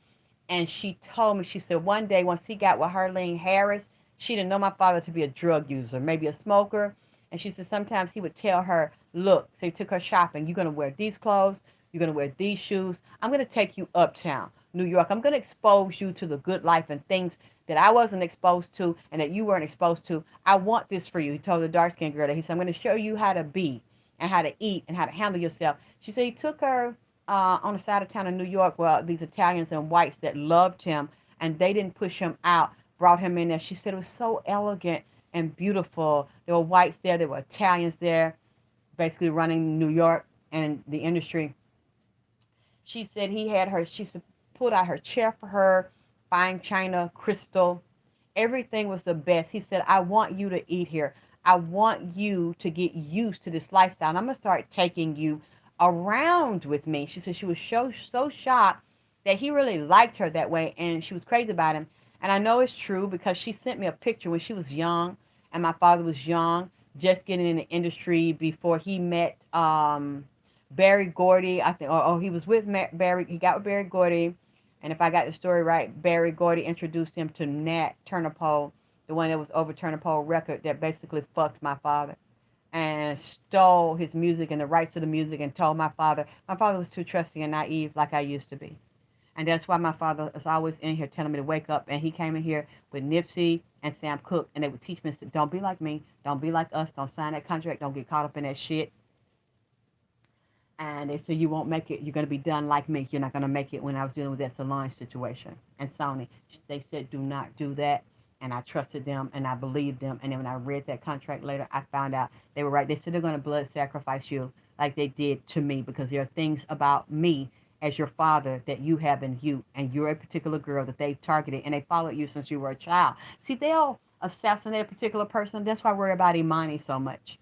And she told me, she said one day once he got with Harlene Harris, she didn't know my father to be a drug user, maybe a smoker. And she said sometimes he would tell her, look, so he took her shopping, you're going to wear these clothes, you're going to wear these shoes. I'm going to take you uptown, New York. I'm going to expose you to the good life and things that I wasn't exposed to and that you weren't exposed to. I want this for you. He told the dark-skinned girl that. He said, I'm going to show you how to be and how to eat and how to handle yourself. She said he took her on the side of town in New York where these Italians and whites that loved him and they didn't push him out, brought him in there. She said it was so elegant and beautiful. There were whites there. There were Italians there, basically running New York and the industry. She said he had her, she said, pulled out her chair for her, fine china, crystal. Everything was the best. He said, I want you to eat here. I want you to get used to this lifestyle. And I'm going to start taking you around with me. She said she was so shocked that he really liked her that way. And she was crazy about him. And I know it's true because she sent me a picture when she was young and my father was young, just getting in the industry before he met Barry Gordy, I think. He was with Barry. He got with Barry Gordy. And if I got the story right, Barry Gordy introduced him to Nat Turner, the one that was over Turner record that basically fucked my father and stole his music and the rights to the music and told my father was too trusting and naive like I used to be. And that's why my father is always in here telling me to wake up. And he came in here with Nipsey and Sam Cooke, and they would teach me, don't be like me, don't be like us, don't sign that contract, don't get caught up in that shit. And they said, you won't make it. You're going to be done like me. You're not going to make it when I was dealing with that Solange situation. And Sony, they said, do not do that. And I trusted them and I believed them. And then when I read that contract later, I found out they were right. They said they're going to blood sacrifice you like they did to me because there are things about me as your father that you have in you. And you're a particular girl that they've targeted and they followed you since you were a child. See, they'll assassinate a particular person. That's why I worry about Imani so much.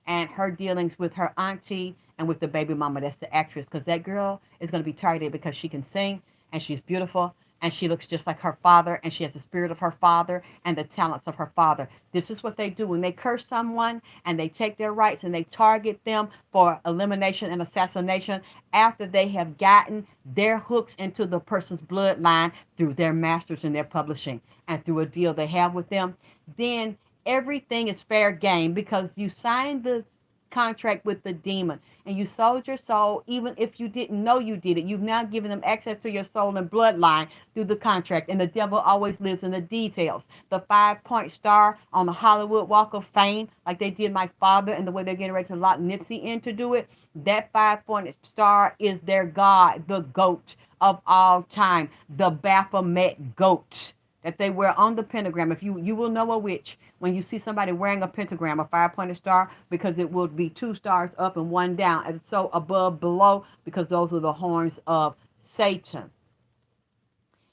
And her dealings with her auntie and with the baby mama, that's the actress, because that girl is going to be targeted because she can sing and she's beautiful and she looks just like her father and she has the spirit of her father and the talents of her father. This is what they do when they curse someone and they take their rights and they target them for elimination and assassination after they have gotten their hooks into the person's bloodline through their masters and their publishing and through a deal they have with them. Then everything is fair game because you signed the contract with the demon and you sold your soul even if you didn't know you did it. You've now given them access to your soul and bloodline through the contract, and the devil always lives in the details. The 5-point star on the Hollywood Walk of Fame, like they did my father and the way they're getting ready to lock Nipsey in to do it, that 5-point star is their God, the GOAT of all time, the Baphomet GOAT that they wear on the pentagram. If you will know a witch when you see somebody wearing a pentagram, a 5-pointed star, because it will be 2 stars up and 1 down. And so above, below, because those are the horns of Satan.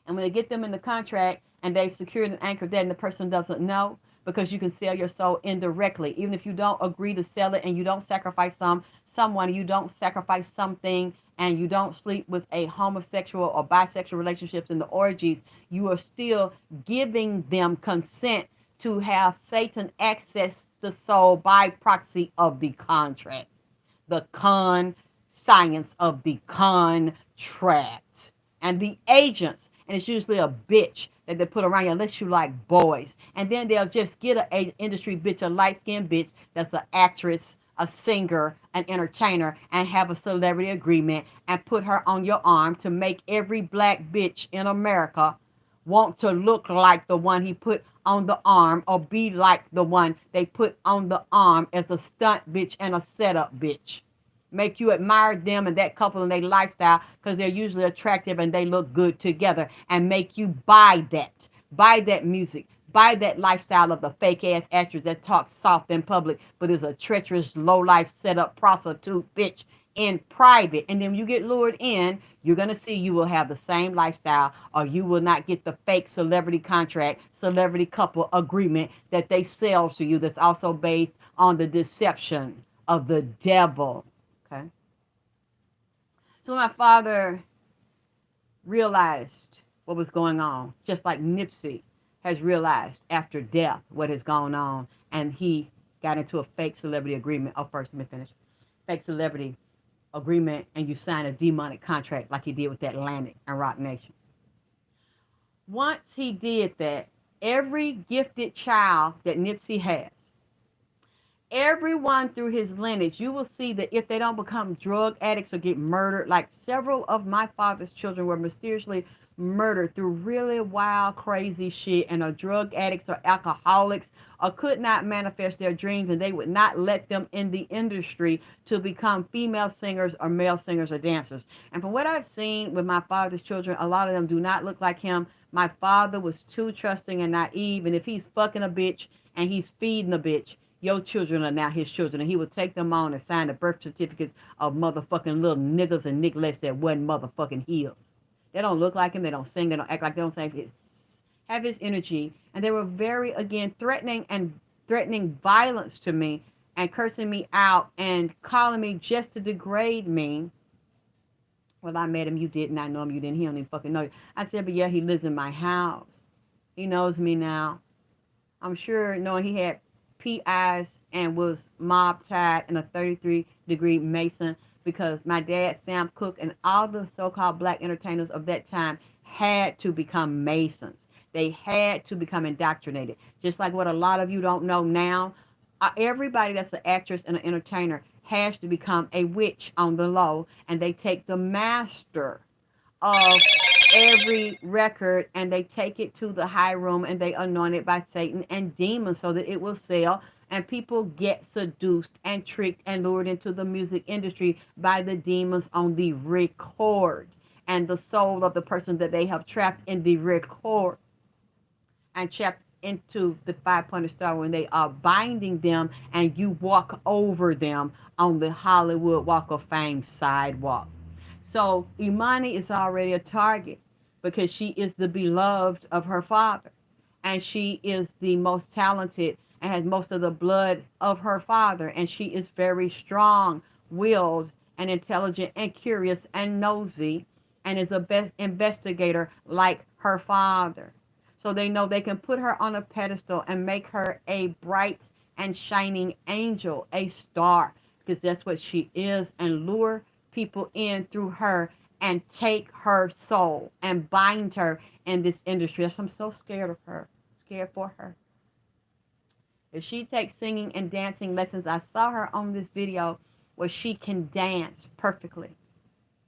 And when they get them in the contract and they've secured and anchored that and the person doesn't know, because you can sell your soul indirectly, even if you don't agree to sell it and you don't sacrifice someone, you don't sacrifice something, and you don't sleep with a homosexual or bisexual relationships in the orgies, you are still giving them consent to have Satan access the soul by proxy of the contract. The science of the contract. And the agents, and it's usually a bitch that they put around you unless you like boys. And then they'll just get an industry bitch, a light-skinned bitch that's an actress, a singer, an entertainer, and have a celebrity agreement and put her on your arm to make every black bitch in America want to look like the one he put on the arm or be like the one they put on the arm as a stunt bitch and a setup bitch. Make you admire them and that couple and their lifestyle because they're usually attractive and they look good together, and make you buy that. Buy that music. Buy that lifestyle of the fake ass actress that talks soft in public but is a treacherous, low life setup prostitute bitch in private. And then when you get lured in, you're going to see you will have the same lifestyle, or you will not get the fake celebrity contract, celebrity couple agreement that they sell to you, that's also based on the deception of the devil. Okay. So my father realized what was going on, just like Nipsey has realized after death what has gone on, and he got into a fake celebrity agreement. Oh, first, let me finish. Fake celebrity agreement, and you sign a demonic contract like he did with Atlantic and Rock Nation. Once he did that, every gifted child that Nipsey has, everyone through his lineage, you will see that if they don't become drug addicts or get murdered, like several of my father's children were mysteriously murdered through really wild, crazy shit, and are drug addicts or alcoholics or could not manifest their dreams, and they would not let them in the industry to become female singers or male singers or dancers. And from what I've seen with my father's children, a lot of them do not look like him. My father was too trusting and naive, and if he's fucking a bitch and he's feeding a bitch, your children are now his children, and he would take them on and sign the birth certificates of motherfucking little niggas and nigglets that wasn't motherfucking his. They don't look like him. They don't sing. They don't act like they don't sing. Have his energy. And they were very, again, threatening violence to me and cursing me out and calling me just to degrade me. Well, I met him. You didn't. I know him. You didn't. He don't even fucking know you. I said, but yeah, he lives in my house. He knows me now. I'm sure knowing he had PIs and was mob tied and a 33-degree Mason, because my dad, Sam Cooke, and all the so-called black entertainers of that time had to become Masons. They had to become indoctrinated. Just like what a lot of you don't know now, everybody that's an actress and an entertainer has to become a witch on the low, and they take the master of every record and they take it to the high room and they anoint it by Satan and demons so that it will sell, and people get seduced and tricked and lured into the music industry by the demons on the record and the soul of the person that they have trapped in the record and trapped into the five-pointed star when they are binding them, and you walk over them on the Hollywood Walk of Fame sidewalk. So Imani is already a target because she is the beloved of her father, and she is the most talented and has most of the blood of her father, and she is very strong-willed and intelligent and curious and nosy, and is a best investigator like her father. So they know they can put her on a pedestal and make her a bright and shining angel, a star, because that's what she is, and lure people in through her and take her soul and bind her in this industry. I'm so scared of her, scared for her. If she takes singing and dancing lessons, I saw her on this video where she can dance perfectly,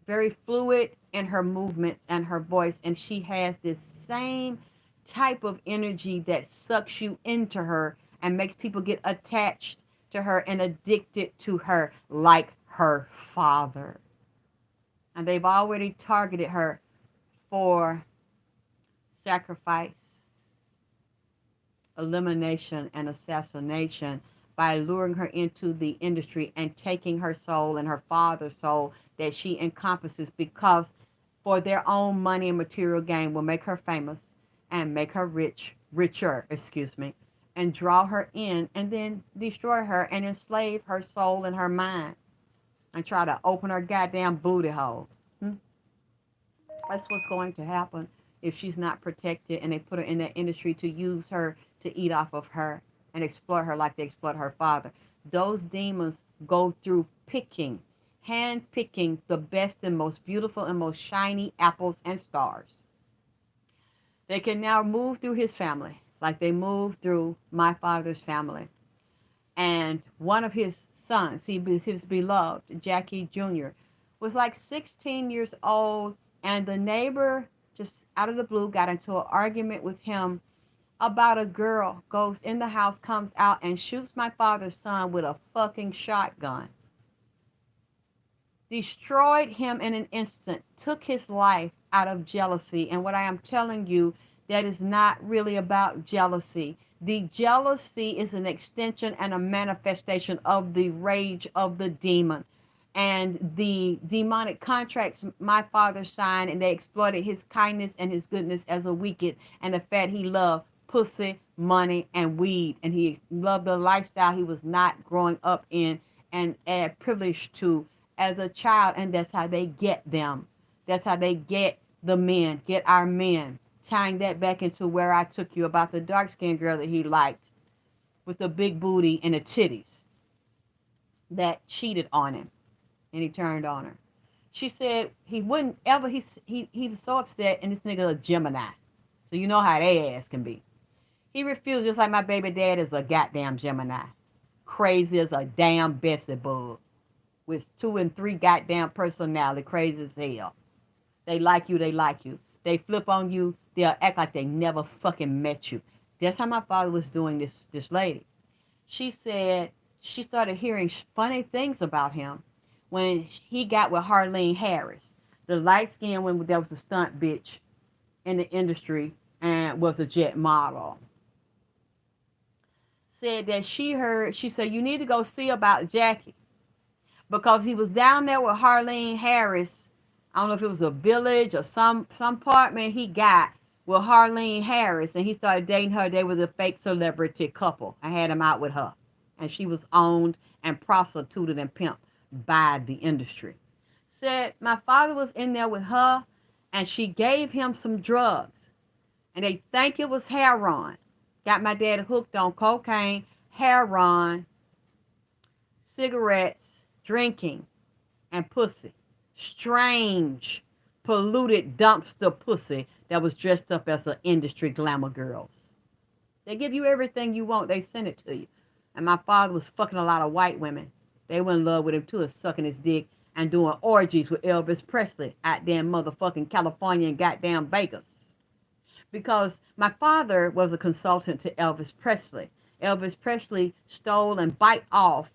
very fluid in her movements and her voice, and she has this same type of energy that sucks you into her and makes people get attached to her and addicted to her like her father. And they've already targeted her for sacrifice, elimination, and assassination by luring her into the industry and taking her soul and her father's soul that she encompasses, because for their own money and material gain will make her famous and make her richer, and draw her in and then destroy her and enslave her soul and her mind and try to open her goddamn booty hole. That's what's going to happen if she's not protected and they put her in that industry to use her to eat off of her and exploit her like they exploit her father. Those demons go through hand picking the best and most beautiful and most shiny apples and stars. They can now move through his family like they moved through my father's family. And one of his sons, his beloved, Jackie Jr., was like 16 years old. And the neighbor, just out of the blue, got into an argument with him about a girl, goes in the house, comes out, and shoots my father's son with a fucking shotgun. Destroyed him in an instant, took his life out of jealousy. And what I am telling you, that is not really about jealousy. The jealousy is an extension and a manifestation of the rage of the demon. And the demonic contracts my father signed, and they exploited his kindness and his goodness as a wicked, and the fact he loved pussy, money, and weed. And he loved the lifestyle he was not growing up in and had privilege to as a child. And that's how they get them. That's how they get the men, get our men. Tying that back into where I took you about the dark-skinned girl that he liked with the big booty and the titties that cheated on him, and he turned on her. She said he wouldn't ever, he was so upset, and this nigga a Gemini. So you know how they ass can be. He refused, just like my baby dad is a goddamn Gemini. Crazy as a damn Bessie bug. With 2 and 3 goddamn personality, crazy as hell. They like you, they like you. They flip on you, they'll act like they never fucking met you. That's how my father was doing this lady. She said she started hearing funny things about him when he got with Harlene Harris, the light-skinned one that was a stunt bitch in the industry and was a jet model. Said that she said, you need to go see about Jackie. Because he was down there with Harlene Harris. I don't know if it was a village or some apartment he got with Harlene Harris, and he started dating her. They was a fake celebrity couple. I had him out with her, and she was owned and prostituted and pimped by the industry. Said my father was in there with her, and she gave him some drugs, and they think it was heroin. Got my dad hooked on cocaine, heroin, cigarettes, drinking, and pussy. Strange, polluted dumpster pussy that was dressed up as an industry glamour girls. They give you everything you want. They send it to you. And my father was fucking a lot of white women. They were in love with him too, and sucking his dick and doing orgies with Elvis Presley out there in motherfucking California and goddamn Vegas. Because my father was a consultant to Elvis Presley. Elvis Presley stole and bite off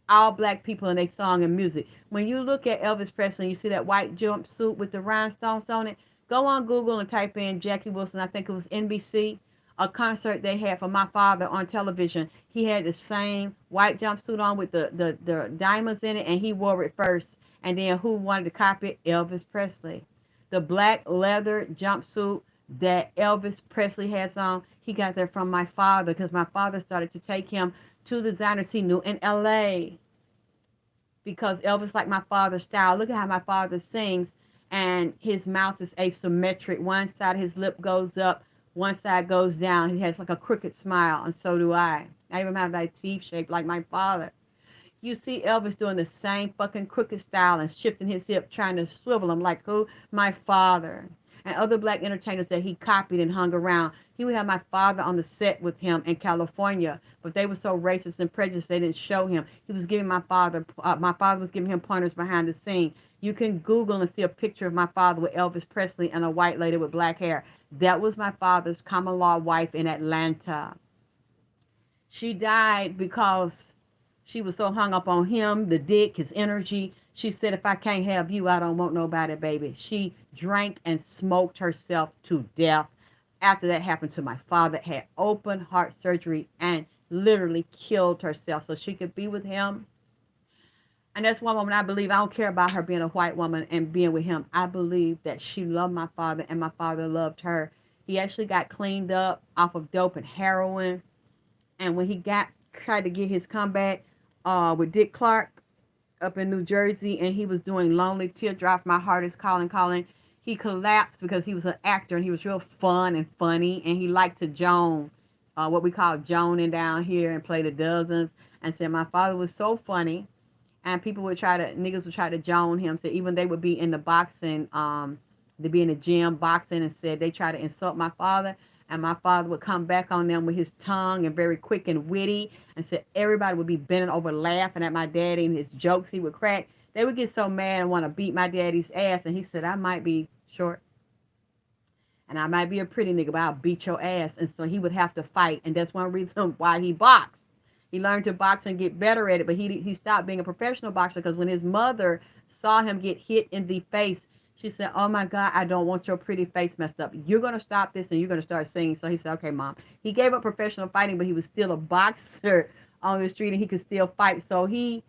all black people in their song and music. When you look at Elvis Presley and you see that white jumpsuit with the rhinestones on it, go on Google and type in Jackie Wilson. I think it was NBC, a concert they had for my father on television. He had the same white jumpsuit on with the diamonds in it, and he wore it first. And then who wanted to copy it? Elvis Presley. The black leather jumpsuit that Elvis Presley has on, he got that from my father, because my father started to take him to designers he knew in LA, because Elvis liked my father's style. Look at how my father sings, and his mouth is asymmetric. One side of his lip goes up, one side goes down. He has like a crooked smile, and so do I. I even have like teeth shaped like my father. You see Elvis doing the same fucking crooked style and shifting his hip, trying to swivel him like who? My father. And other black entertainers that he copied and hung around. He would have my father on the set with him in California, but they were so racist and prejudiced they didn't show him. He was giving my father was giving him pointers behind the scene. You can Google and see a picture of my father with Elvis Presley and a white lady with black hair. That was my father's common law wife in Atlanta. She died because she was so hung up on him, the dick, his energy. She said, if I can't have you, I don't want nobody, baby. She drank and smoked herself to death. After that happened to my father, had open heart surgery and literally killed herself so she could be with him. And that's one woman I believe. I don't care about her being a white woman and being with him. I believe that she loved my father and my father loved her. He actually got cleaned up off of dope and heroin. And when he tried to get his comeback with Dick Clark up in New Jersey, and he was doing Lonely Teardrop, My Heart Is Calling, Calling, he collapsed because he was an actor and he was real fun and funny, and he liked to Joan, what we call Joaning down here, and play the dozens. And said my father was so funny, and niggas would try to Joan him. So even they would be in the boxing, they'd be in the gym boxing, and said they try to insult my father. And my father would come back on them with his tongue and very quick and witty. And so everybody would be bending over laughing at my daddy and his jokes he would crack. They would get so mad and want to beat my daddy's ass. And he said, I might be short and I might be a pretty nigga, but I'll beat your ass. And so he would have to fight. And that's one reason why he boxed. He learned to box and get better at it, but he stopped being a professional boxer because when his mother saw him get hit in the face, she said, oh my God, I don't want your pretty face messed up. You're going to stop this and you're going to start singing. So he said, okay, Mom. He gave up professional fighting, but he was still a boxer on the street and he could still fight. So he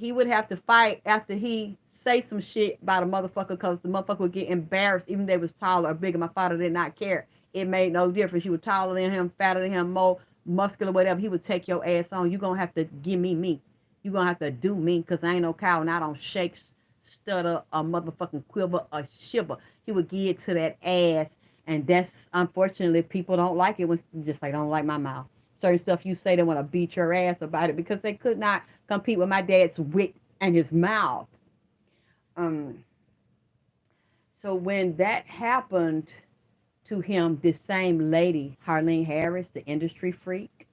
would have to fight after he say some shit about a motherfucker because the motherfucker would get embarrassed even if they was taller or bigger. My father did not care. It made no difference. You were taller than him, fatter than him, more muscular, whatever. He would take your ass on. You're going to have to give me. You're going to have to do me because I ain't no cow and I don't shake, stutter, a motherfucking quiver, or shiver. He would give it to that ass. And that's, unfortunately, people don't like it when just like, don't like my mouth. Certain stuff you say, they want to beat your ass about it because they could not compete with my dad's wit and his mouth. So when that happened to him, this same lady, Harlene Harris, the industry freak,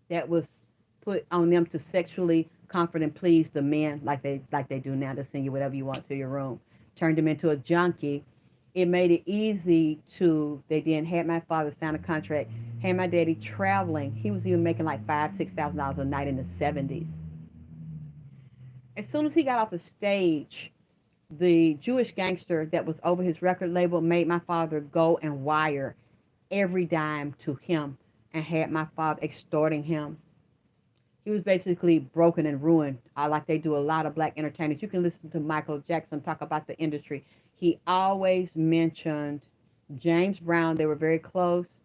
that was put on them to sexually comfort and please the men like they do now to send you whatever you want to your room, turned him into a junkie. It made it easy to, they then had my father sign a contract, had my daddy traveling. He was even making like $5,000-$6,000 a night in the 70s. As soon as he got off the stage, the Jewish gangster that was over his record label made my father go and wire every dime to him and had my father extorting him. He was basically broken and ruined, like they do a lot of black entertainers. You can listen to Michael Jackson talk about the industry. He always mentioned James Brown. They were very close.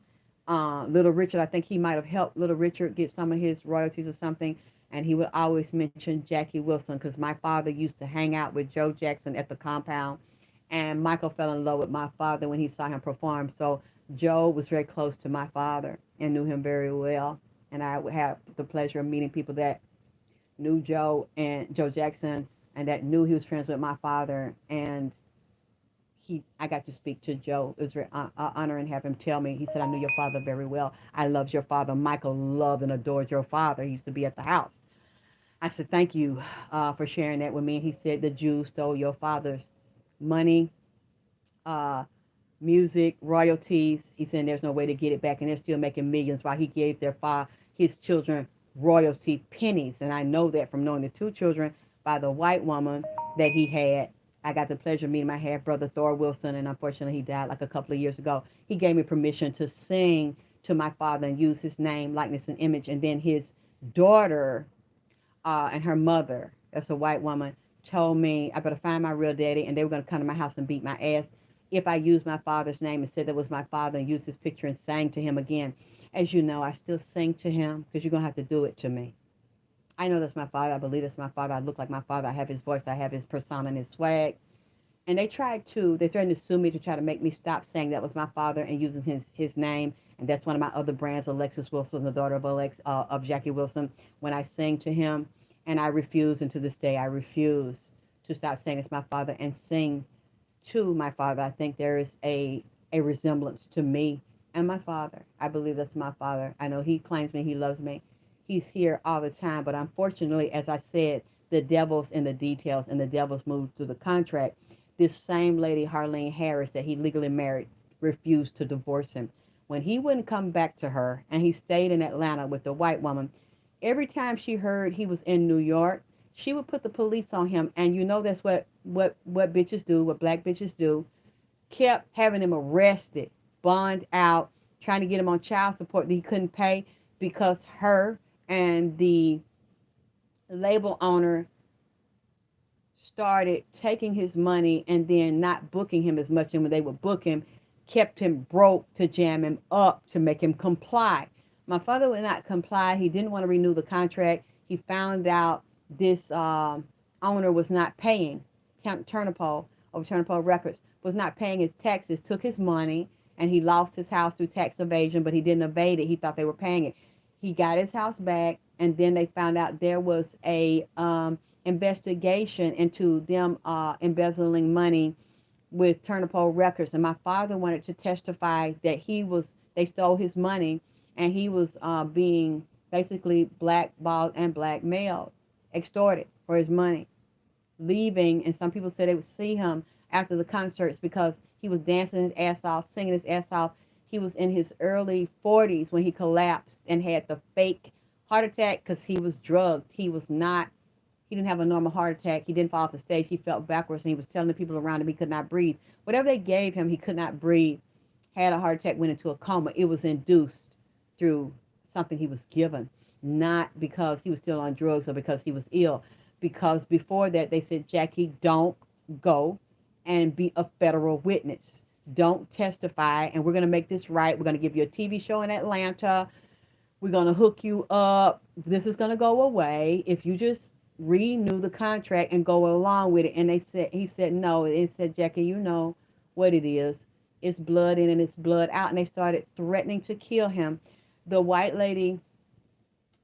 Little Richard, I think he might have helped Little Richard get some of his royalties or something. And he would always mention Jackie Wilson because my father used to hang out with Joe Jackson at the compound. And Michael fell in love with my father when he saw him perform. So Joe was very close to my father and knew him very well. And I would have the pleasure of meeting people that knew Joe and Joe Jackson and that knew he was friends with my father. And I got to speak to Joe. It was very honor and have him tell me. He said, I knew your father very well. I loved your father. Michael loved and adored your father. He used to be at the house. I said, thank you for sharing that with me. And he said, the Jews stole your father's money, music, royalties. He said, there's no way to get it back. And they're still making millions while he gave his children royalty pennies. And I know that from knowing the two children by the white woman that he had. I got the pleasure of meeting my half brother, Thor Wilson, and unfortunately he died like a couple of years ago. He gave me permission to sing to my father and use his name, likeness, and image. And then his daughter and her mother, that's a white woman, told me I better find my real daddy, and they were going to come to my house and beat my ass if I used my father's name and said that was my father and used his picture and sang to him again. As you know, I still sing to him because you're going to have to do it to me. I know that's my father. I believe that's my father. I look like my father. I have his voice. I have his persona and his swag. And they threatened to sue me to try to make me stop saying that was my father and using his name. And that's one of my other brands, Alexis Wilson, the daughter of Jackie Wilson, when I sing to him. And I refuse, and to this day, I refuse to stop saying it's my father and sing to my father. I think there is a resemblance to me and my father. I believe that's my father. I know he claims me. He loves me. He's here all the time. But unfortunately, as I said, the devil's in the details and the devil's moved through the contract. This same lady, Harlene Harris, that he legally married, refused to divorce him. When he wouldn't come back to her and he stayed in Atlanta with the white woman, every time she heard he was in New York, she would put the police on him. And you know that's what bitches do, what black bitches do. Kept having him arrested, bond out, trying to get him on child support that he couldn't pay because her and the label owner started taking his money and then not booking him as much. And when they would book him, kept him broke to jam him up to make him comply. My father would not comply. He didn't want to renew the contract. He found out this owner was not paying. Turnipole Records was not paying his taxes, took his money, and he lost his house through tax evasion, but he didn't evade it. He thought they were paying it. He got his house back, and then they found out there was a investigation into them embezzling money with Turnipole Records, and my father wanted to testify that they stole his money, and he was being basically blackballed and blackmailed, extorted for his money, leaving. And some people said they would see him after the concerts because he was dancing his ass off, singing his ass off. He was in his early 40s when he collapsed and had the fake heart attack because he was drugged. He didn't have a normal heart attack. He didn't fall off the stage. He fell backwards, and he was telling the people around him he could not breathe. Whatever they gave him, he could not breathe. Had a heart attack, went into a coma. It was induced through something he was given, not because he was still on drugs or because he was ill. Because before that, they said, Jackie, don't go and be a federal witness. Don't testify, and we're going to make this right. We're going to give you a TV show in Atlanta. We're going to hook you up. This is going to go away if you just renew the contract and go along with it. And he said no. It said, Jackie, you know what it is. It's blood in and it's blood out. And they started threatening to kill him. The white lady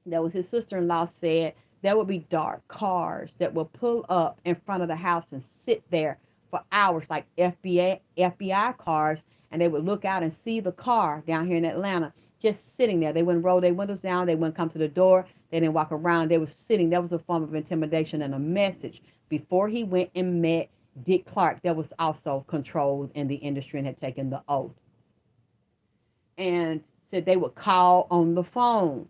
that was his sister-in-law said there would be dark cars that will pull up in front of the house and sit there for hours, like FBI cars, and they would look out and see the car down here in Atlanta just sitting there. They wouldn't roll their windows down. They wouldn't come to the door. They didn't walk around. They were sitting. That was a form of intimidation and a message. Before he went and met Dick Clark, that was also controlled in the industry and had taken the oath. And said they would call on the phone.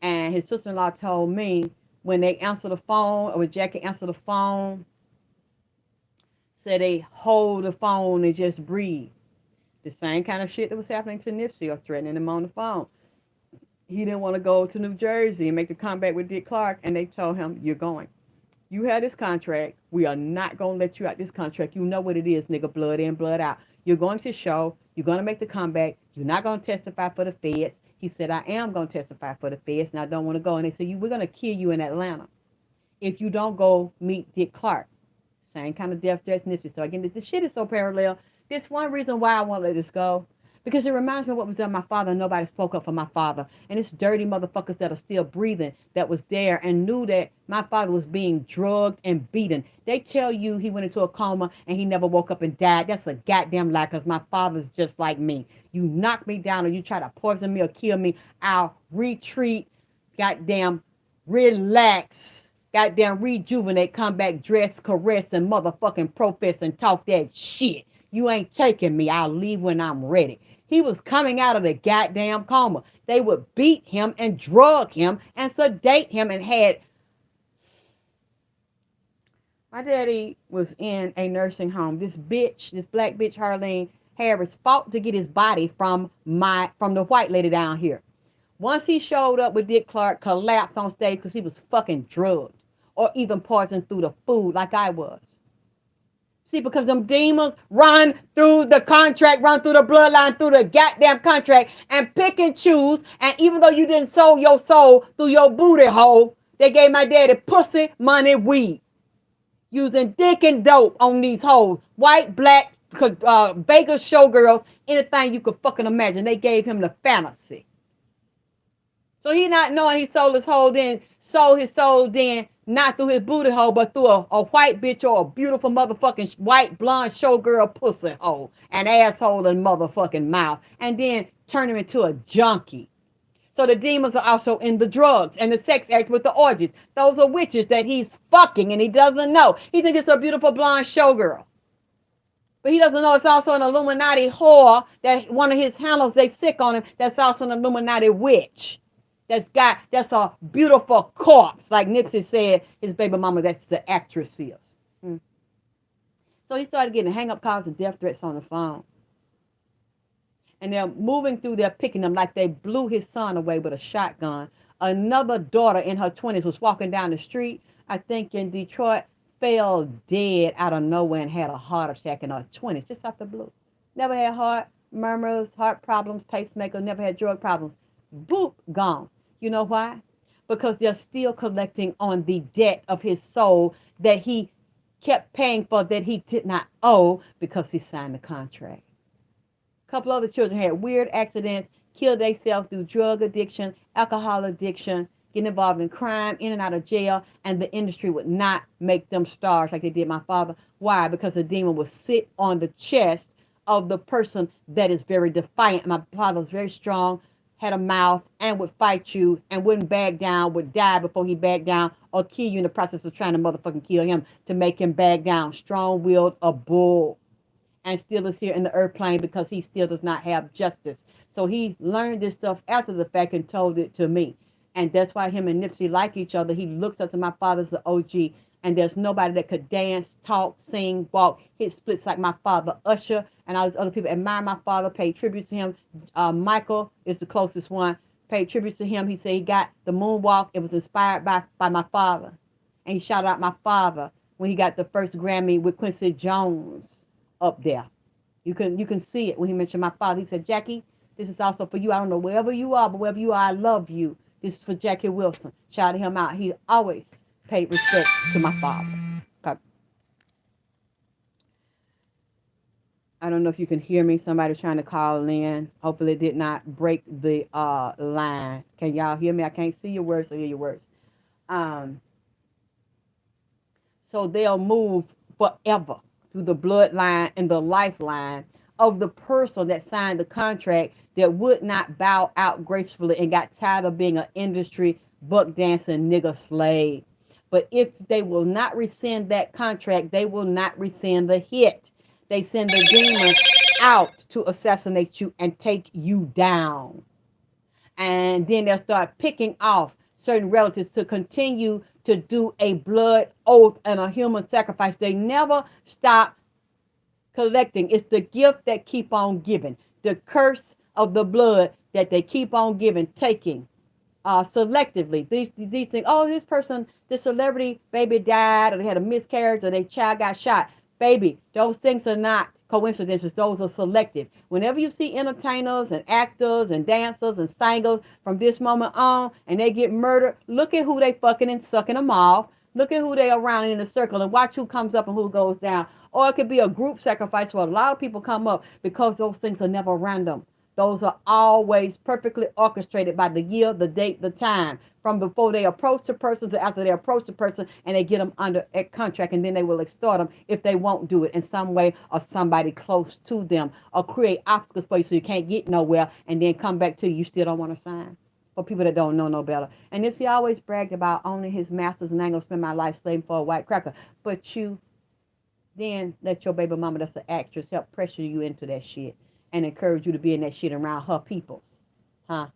And his sister-in-law told me when they answer the phone, or when Jackie answered the phone, said they hold the phone and just breathe. The same kind of shit that was happening to Nipsey, or threatening him on the phone. He didn't want to go to New Jersey and make the comeback with Dick Clark, and they told him, you're going. You had this contract. We are not going to let you out this contract. You know what it is, nigga, blood in, blood out. You're going to show. You're going to make the comeback. You're not going to testify for the feds. He said, I am going to testify for the feds, and I don't want to go. And they said, we're going to kill you in Atlanta if you don't go meet Dick Clark. Same kind of death threats, Nipsey. So again, this shit is so parallel. This one reason why I won't let this go, because it reminds me of what was done to my father, and nobody spoke up for my father. And it's dirty motherfuckers that are still breathing that was there and knew that my father was being drugged and beaten. They tell you he went into a coma and he never woke up and died. That's a goddamn lie, because my father's just like me. You knock me down or you try to poison me or kill me, I'll retreat, goddamn relax, goddamn rejuvenate, come back, dress, caress, and motherfucking profess and talk that shit. You ain't taking me. I'll leave when I'm ready. He was coming out of the goddamn coma. They would beat him and drug him and sedate him and had... My daddy was in a nursing home. This black bitch, Harlene Harris, fought to get his body from the white lady down here. Once he showed up with Dick Clark, collapsed on stage because he was fucking drugged or even poisoned through the food like I was. See, because them demons run through the contract, run through the bloodline, through the goddamn contract, and pick and choose. And even though you didn't sow your soul through your booty hole, they gave my daddy pussy, money, weed. Using dick and dope on these hoes. White, black, Vegas showgirls, anything you could fucking imagine. They gave him the fantasy. So he not knowing he sold his soul then, not through his booty hole, but through a white bitch or a beautiful motherfucking white blonde showgirl pussy hole, an asshole and motherfucking mouth, and then turn him into a junkie. So the demons are also in the drugs and the sex acts with the orgies. Those are witches that he's fucking and he doesn't know. He thinks it's a beautiful blonde showgirl. But he doesn't know it's also an Illuminati whore that one of his handlers, they sick on him, that's also an Illuminati witch. That's a beautiful corpse. Like Nipsey said, his baby mama, that's the actress is. So he started getting hang-up calls and death threats on the phone. And they're moving through there, picking them like they blew his son away with a shotgun. Another daughter in her 20s was walking down the street, I think in Detroit, fell dead out of nowhere and had a heart attack in her 20s, just out the blue. Never had heart murmurs, heart problems, pacemaker, never had drug problems. Boop, gone. You know why? Because they're still collecting on the debt of his soul that he kept paying for that he did not owe because he signed the contract. A couple other children had weird accidents, killed themselves through drug addiction, alcohol addiction, getting involved in crime, in and out of jail, and the industry would not make them stars like they did my father. Why? Because the demon would sit on the chest of the person that is very defiant. My father was very strong, had a mouth, and would fight you and wouldn't back down, would die before he backed down, or kill you in the process of trying to motherfucking kill him to make him back down. Strong-willed, a bull, and still is here in the earth plane because he still does not have justice. So he learned this stuff after the fact and told it to me. And that's why him and Nipsey like each other. He looks up to my father as the OG, and there's nobody that could dance, talk, sing, walk, hit splits like my father. Usher and all these other people admire my father, pay tribute to him. Michael is the closest one, paid tribute to him. He said he got the moonwalk. It was inspired by my father. And he shouted out my father when he got the first Grammy with Quincy Jones up there. You can see it when he mentioned my father. He said, Jackie, this is also for you. I don't know wherever you are, but wherever you are, I love you. This is for Jackie Wilson. Shouted him out. He always paid respect to my father. Okay. I don't know if you can hear me. Somebody trying to call in. Hopefully it did not break the line. Can y'all hear me? I can't see your words or hear your words. So they'll move forever through the bloodline and the lifeline of the person that signed the contract that would not bow out gracefully and got tired of being an industry buck dancing nigga slave. But if they will not rescind that contract, they will not rescind the hit. They send the demons out to assassinate you and take you down. And then they'll start picking off certain relatives to continue to do a blood oath and a human sacrifice. They never stop collecting. It's the gift that keep on giving. The curse of the blood that they keep on giving, taking selectively. These things, oh, this person, this celebrity baby died, or they had a miscarriage, or their child got shot. Baby, those things are not coincidences. Those are selective. Whenever you see entertainers and actors and dancers and singers from this moment on and they get murdered, look at who they fucking and sucking them off. Look at who they around in a circle and watch who comes up and who goes down. Or it could be a group sacrifice where a lot of people come up, because those things are never random. Those are always perfectly orchestrated by the year, the date, the time, from before they approach the person to after they approach the person, and they get them under a contract, and then they will extort them if they won't do it in some way, or somebody close to them, or create obstacles for you so you can't get nowhere, and then come back to you still don't want to sign. For people that don't know no better. And Nipsey always bragged about owning his masters and I ain't gonna spend my life slaving for a white cracker. But you then let your baby mama, that's the actress, help pressure you into that shit and encourage you to be in that shit around her peoples. That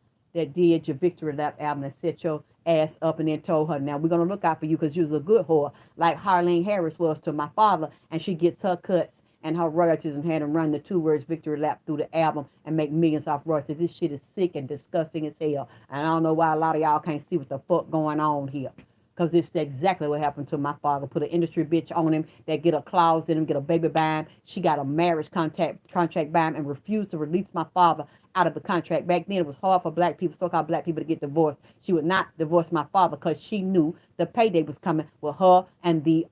did your Victory Lap album and set your ass up and then told her, now we're gonna look out for you because you was a good whore, like Harlene Harris was to my father, and she gets her cuts and her royalties and had him run the 2 words Victory Lap through the album and make millions off royalties. This shit is sick and disgusting as hell. And I don't know why a lot of y'all can't see what the fuck going on here. Because it's exactly what happened to my father. Put an industry bitch on him that get a clause in him, get a baby by him. She got a marriage contract by him and refused to release my father out of the contract. Back then, it was hard for black people, so-called black people, to get divorced. She would not divorce my father because she knew the payday was coming with her and the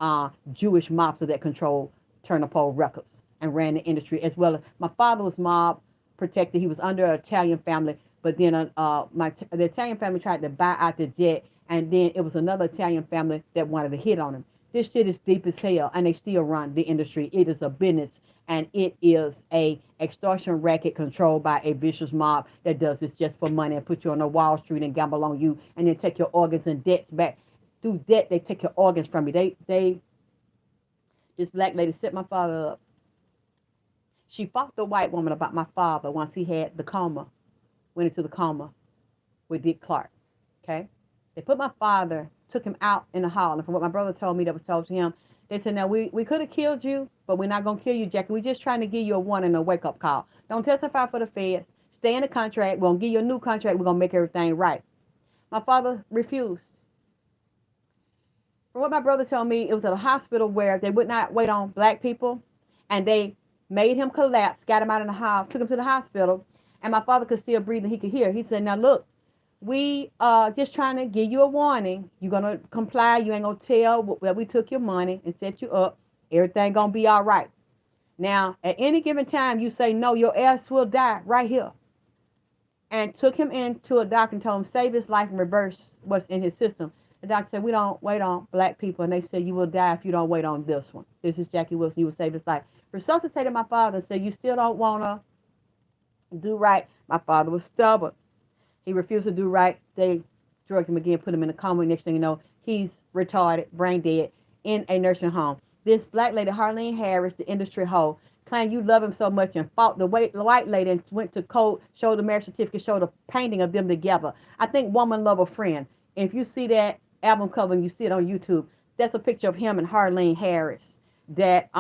Jewish mobster that controlled Turner Pole Records and ran the industry as well. My father was mob protected. He was under an Italian family, but then the Italian family tried to buy out the jet, and then it was another Italian family that wanted to hit on him. This shit is deep as hell, and they still run the industry. It is a business, and it is a extortion racket controlled by a vicious mob that does this just for money and put you on the Wall Street and gamble on you, and then take your organs and debts back. Through debt, they take your organs from you. This black lady set my father up. She fought the white woman about my father once he had the coma, went into the coma with Dick Clark, okay? They put my father, took him out in the hall. And from what my brother told me that was told to him, they said, now, we could have killed you, but we're not going to kill you, Jackie. We're just trying to give you a warning and a wake-up call. Don't testify for the feds. Stay in the contract. We're going to give you a new contract. We're going to make everything right. My father refused. From what my brother told me, it was at a hospital where they would not wait on black people. And they made him collapse, got him out in the house, took him to the hospital. And my father could still breathe and he could hear. He said, now, look. We just trying to give you a warning. You're going to comply. You ain't going to tell that we took your money and set you up. Everything going to be all right. Now, at any given time, you say, no, your ass will die right here. and took him into a doctor and told him save his life and reverse what's in his system. The doctor said, we don't wait on black people. And they said, you will die if you don't wait on this one. This is Jackie Wilson. You will save his life. Resuscitated my father and said, you still don't want to do right. My father was stubborn. He refused to do right. They drugged him again, put him in a coma. Next thing you know, he's retarded, brain dead, in a nursing home. This black lady, Harlene Harris, the industry hoe, claimed you love him so much and fought the white lady and went to court, showed the marriage certificate, showed a painting of them together. I think Woman Love a Friend. If you see that album cover and you see it on YouTube, that's a picture of him and Harlene Harris that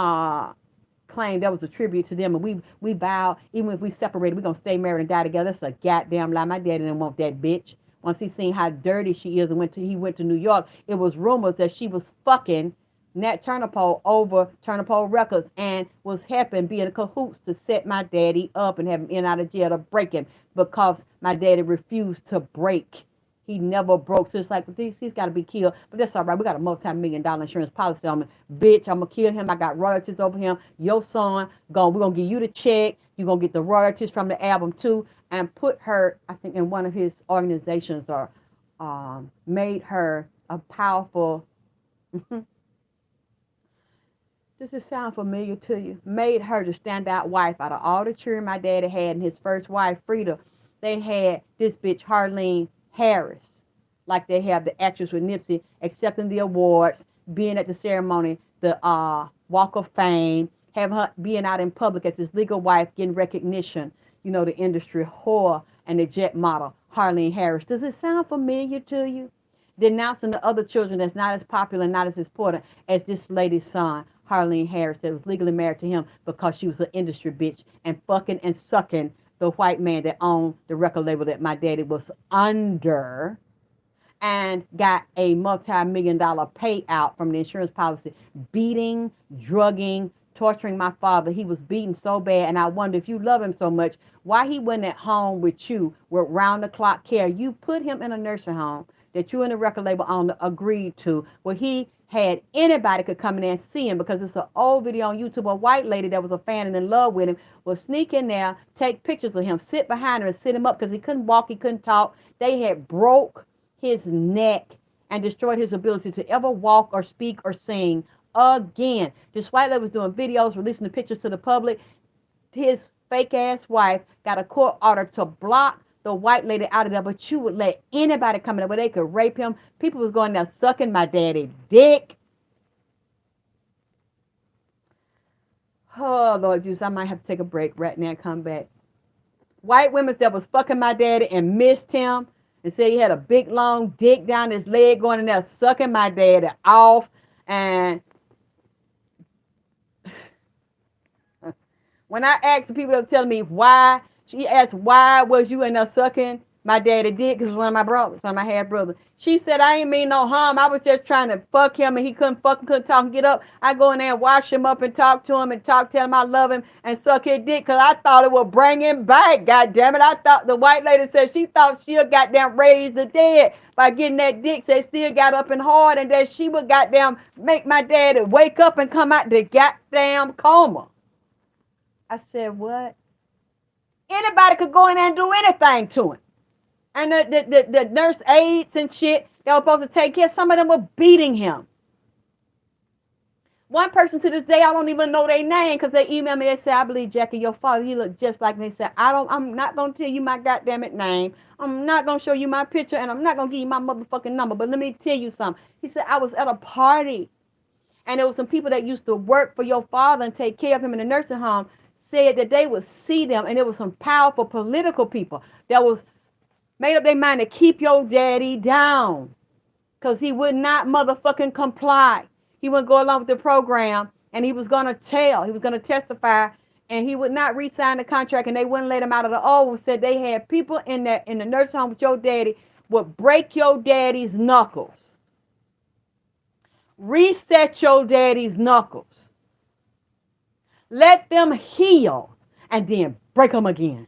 claimed that was a tribute to them. And we vowed, even if we separated, we're going to stay married and die together. That's a goddamn lie. My daddy didn't want that bitch. Once he seen how dirty she is and he went to New York, it was rumors that she was fucking Nat Turnipole over Turnipole Records and was helping be in cahoots to set my daddy up and have him in and out of jail to break him because my daddy refused to break. He never broke. So it's like, he's got to be killed. But that's all right. We got a multi-million-dollar insurance policy on me. Bitch, I'm going to kill him. I got royalties over him. Your son, we're going to give you the check. You're going to get the royalties from the album too. And put her, I think, in one of his organizations or made her a powerful... Does this sound familiar to you? Made her the standout wife out of all the children my daddy had and his first wife, Frida. They had this bitch, Harlene Harris, like they have the actress with Nipsey, accepting the awards, being at the ceremony, the Walk of Fame, having her being out in public as his legal wife, getting recognition, you know, the industry whore and the jet model, Harlene Harris. Does it sound familiar to you? Denouncing the other children that's not as popular, not as important as this lady's son, Harlene Harris, that was legally married to him because she was an industry bitch and fucking and sucking the white man that owned the record label that my daddy was under and got a multi-million-dollar payout from the insurance policy, beating, drugging, torturing my father. He was beaten so bad, and I wonder if you love him so much, why he wasn't at home with you with round-the-clock care. You put him in a nursing home that you and the record label owner agreed to, where he had anybody could come in there and see him, because it's an old video on YouTube. A white lady that was a fan and in love with him will sneak in there, take pictures of him, sit behind him and sit him up because he couldn't walk, he couldn't talk. They had broke his neck and destroyed his ability to ever walk or speak or sing again. This white lady was doing videos, releasing the pictures to the public. His fake ass wife got a court order to block the white lady out of there, but you would let anybody come in there where they could rape him. People was going there sucking my daddy dick. Oh, Lord Jesus, I might have to take a break right now and come back. White women that was fucking my daddy and missed him and said he had a big, long dick down his leg going in there sucking my daddy off. And when I asked the people that were telling me why, she asked, why was you in there sucking my daddy dick? Because it was one of my brothers, one of my half brothers. She said, I ain't mean no harm. I was just trying to fuck him and he couldn't talk and get up. I go in there and wash him up and talk to him and tell him I love him and suck his dick because I thought it would bring him back. God damn it. I thought the white lady said she thought she'll goddamn raise the dead by getting that dick. Said still got up and hard and that she would goddamn make my daddy wake up and come out the goddamn coma. I said, what? Anybody could go in there and do anything to him. And the nurse aides and shit that were supposed to take care, some of them were beating him. One person to this day, I don't even know their name because they emailed me. They said, I believe Jackie, your father, he looked just like me. They said, I'm not going to tell you my goddamn it name. I'm not going to show you my picture and I'm not going to give you my motherfucking number. But let me tell you something. He said, I was at a party and there was some people that used to work for your father and take care of him in the nursing home, said that they would see them, and there was some powerful political people that was made up their mind to keep your daddy down because he would not motherfucking comply. He wouldn't go along with the program, and he was going to testify, and he would not re-sign the contract, and they wouldn't let him out of the old one. Said they had people in the nursing home with your daddy would break your daddy's knuckles, reset your daddy's knuckles, let them heal, and then break them again.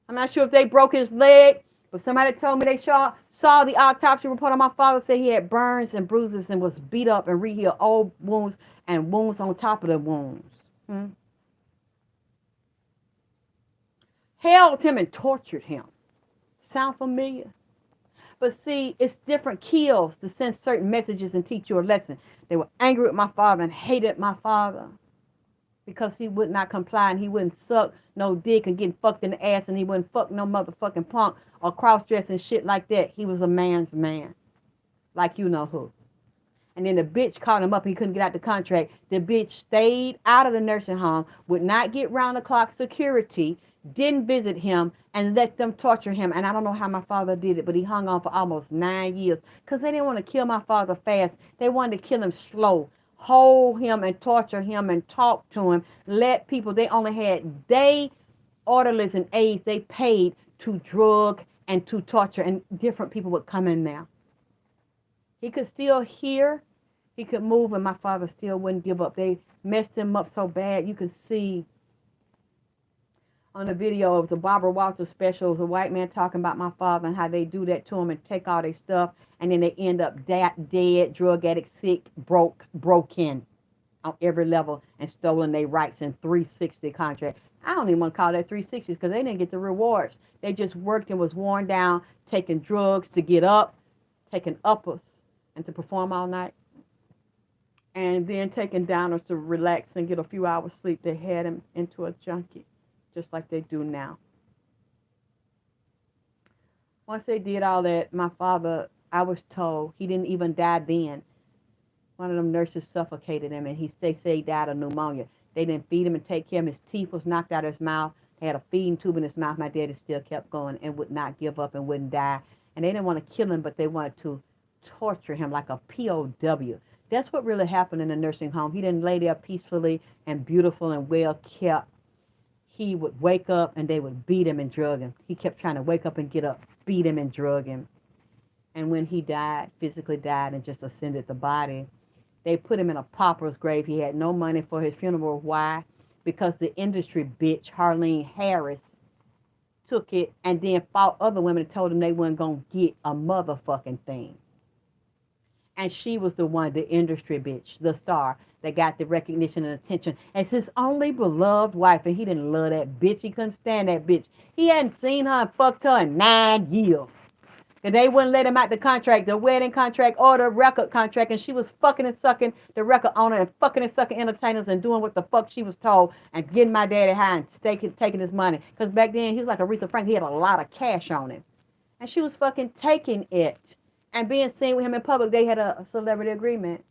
I'm not sure if they broke his leg, but somebody told me they saw the autopsy report on my father, said he had burns and bruises and was beat up and rehealed old wounds and wounds on top of the wounds. held him and tortured him. Sound familiar? But see, it's different kills to send certain messages and teach you a lesson. They were angry with my father and hated my father because he would not comply and he wouldn't suck no dick and getting fucked in the ass and he wouldn't fuck no motherfucking punk or cross-dressing shit like that. He was a man's man, like you know who. And then the bitch called him up. He couldn't get out the contract. The bitch stayed out of the nursing home, would not get round-the-clock security, didn't visit him, and let them torture him. And I don't know how my father did it, but he hung on for almost 9 years because they didn't want to kill my father fast. They wanted to kill him slow, hold him and torture him and talk to him, let people, they only had, they orderlies and aides, they paid to drug and to torture, and different people would come in there. He could still hear, he could move, and my father still wouldn't give up. They messed him up so bad. You could see on the video of the Barbara Walters specials, a white man talking about my father and how they do that to him and take all their stuff, and then they end up dead, drug addict, sick, broken on every level, and stolen their rights in 360 contract. I don't even want to call that 360s because they didn't get the rewards. They just worked and was worn down, taking drugs to get up, taking uppers and to perform all night, and then taking downers to relax and get a few hours sleep. They had him into a junkie, just like they do now. Once they did all that, my father, I was told, he didn't even die then. One of them nurses suffocated him, and they say he died of pneumonia. They didn't feed him and take care of him. His teeth was knocked out of his mouth. They had a feeding tube in his mouth. My daddy still kept going and would not give up and wouldn't die. And they didn't want to kill him, but they wanted to torture him like a POW. That's what really happened in the nursing home. He didn't lay there peacefully and beautiful and well kept. He would wake up and they would beat him and drug him. He kept trying to wake up and get up, beat him and drug him. And when he died, physically died and just ascended the body, they put him in a pauper's grave. He had no money for his funeral. Why? Because the industry bitch, Harlene Harris, took it and then fought other women and told them they weren't going to get a motherfucking thing. And she was the one, the industry bitch, the star, that got the recognition and attention as his only beloved wife. And he didn't love that bitch. He couldn't stand that bitch. He hadn't seen her and fucked her in 9 years. And they wouldn't let him out the contract, the wedding contract or the record contract. And she was fucking and sucking the record owner and fucking and sucking entertainers and doing what the fuck she was told and getting my daddy high and taking his money. Because back then, he was like Aretha Franklin. He had a lot of cash on him. And she was fucking taking it and being seen with him in public. They had a celebrity agreement.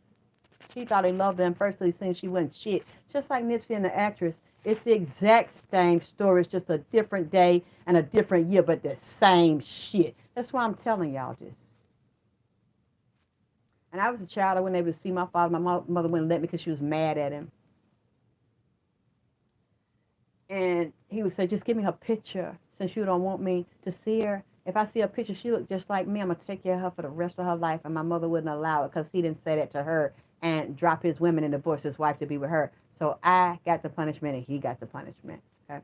She thought he loved them. First, he seen she wasn't shit. Just like Nipsey and the actress. It's the exact same story. It's just a different day and a different year, but the same shit. That's why I'm telling y'all this. And I was a child. I wasn't able to see my father. My mother wouldn't let me because she was mad at him. And he would say, just give me her picture since you don't want me to see her. If I see a picture, she look just like me, I'm going to take care of her for the rest of her life. And my mother wouldn't allow it because he didn't say that to her and drop his women and divorce his wife to be with her. So I got the punishment and he got the punishment. Okay?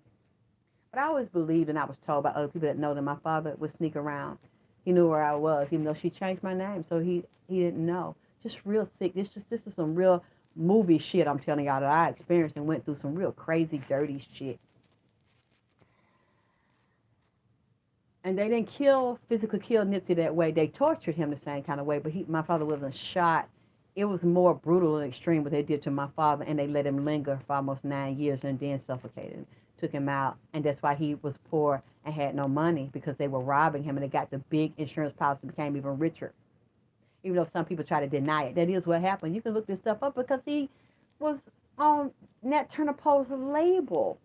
But I always believed, and I was told by other people that know that my father would sneak around. He knew where I was, even though she changed my name. So he didn't know. Just real sick. This is some real movie shit I'm telling y'all that I experienced and went through some real crazy, dirty shit. And they didn't physically kill Nipsey that way. They tortured him the same kind of way, but my father wasn't shot. It was more brutal and extreme what they did to my father, and they let him linger for almost 9 years and then suffocated him, took him out. And that's why he was poor and had no money, because they were robbing him, and they got the big insurance policy, became even richer. Even though some people try to deny it. That is what happened. You can look this stuff up because he was on Nat Turner Poe's label.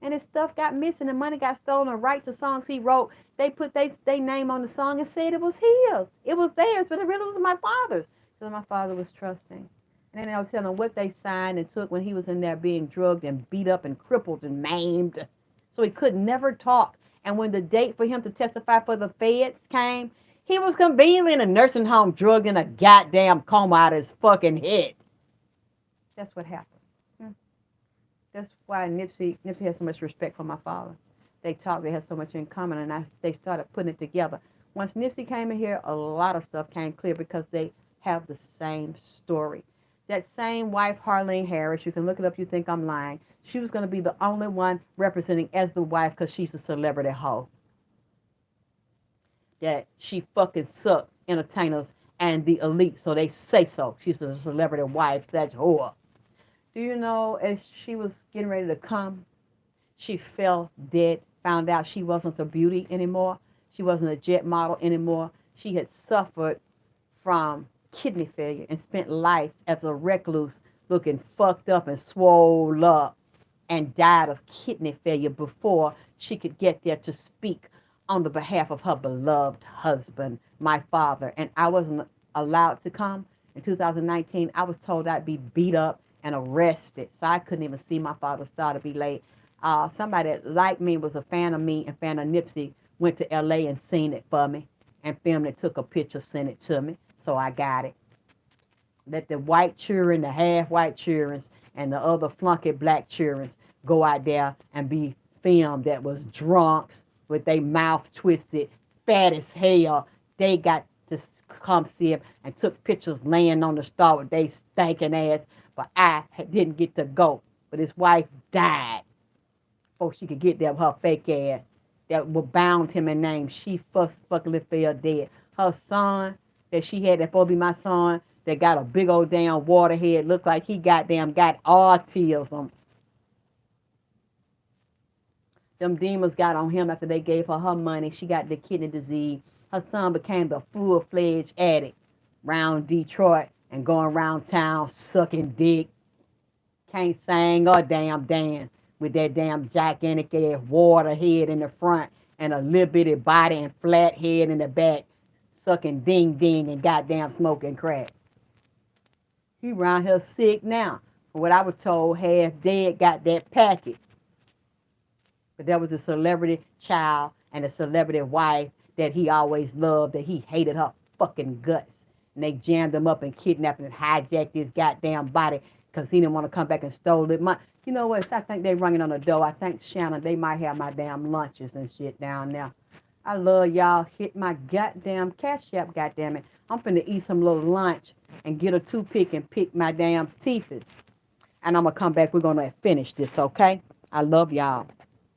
And his stuff got missing, and money got stolen, and rights to songs he wrote. They put their name on the song and said it was his. It was theirs, but it really was my father's. Because my father was trusting. And then I was telling him what they signed and took when he was in there being drugged and beat up and crippled and maimed. So he could never talk. And when the date for him to testify for the feds came, he was conveniently in a nursing home drugged in a goddamn coma out of his fucking head. That's what happened. That's why Nipsey has so much respect for my father. They talk, they have so much in common, and they started putting it together. Once Nipsey came in here, a lot of stuff came clear because they have the same story. That same wife, Harlene Harris, you can look it up, you think I'm lying. She was going to be the only one representing as the wife because she's a celebrity hoe. That she fucking sucked entertainers and the elite, so they say so. She's a celebrity wife, that's whore. Do you know, as she was getting ready to come, she fell dead, found out she wasn't a beauty anymore. She wasn't a jet model anymore. She had suffered from kidney failure and spent life as a recluse looking fucked up and swole up and died of kidney failure before she could get there to speak on the behalf of her beloved husband, my father. And I wasn't allowed to come. In 2019, I was told I'd be beat up and arrested. So I couldn't even see my father's star to be late. Somebody that liked me, was a fan of me and fan of Nipsey, went to LA and seen it for me and filmed it, took a picture, sent it to me. So I got it. Let the white children, the half-white children, and the other flunky black children go out there and be filmed that was drunks with their mouth twisted, fat as hell. They got to come see him and took pictures laying on the star with they stinking ass, but I didn't get to go. But his wife died before she could get there with her fake ass that would bound him in name. She fucking fell dead. Her son that she had that supposed to be my son that got a big old damn waterhead, looked like he goddamn got autism. Them demons got on him after they gave her money. She got the kidney disease. Her son became the full-fledged addict around Detroit and going around town sucking dick. Can't sing or damn dance with that damn gigantic ass water head in the front and a little bitty body and flat head in the back, sucking ding ding and goddamn smoking crack. He around here sick now. For what I was told, half dead, got that packet. But that was a celebrity child and a celebrity wife that he always loved, that he hated her fucking guts. And they jammed him up and kidnapped and hijacked his goddamn body because he didn't want to come back and stole it. You know what? I think they rung on the door. I think Shannon, they might have my damn lunches and shit down there. I love y'all. Hit my goddamn Cash App, goddamn it. I'm finna eat some little lunch and get a toothpick and pick my damn teeth. And I'm gonna come back. We're gonna finish this, okay? I love y'all.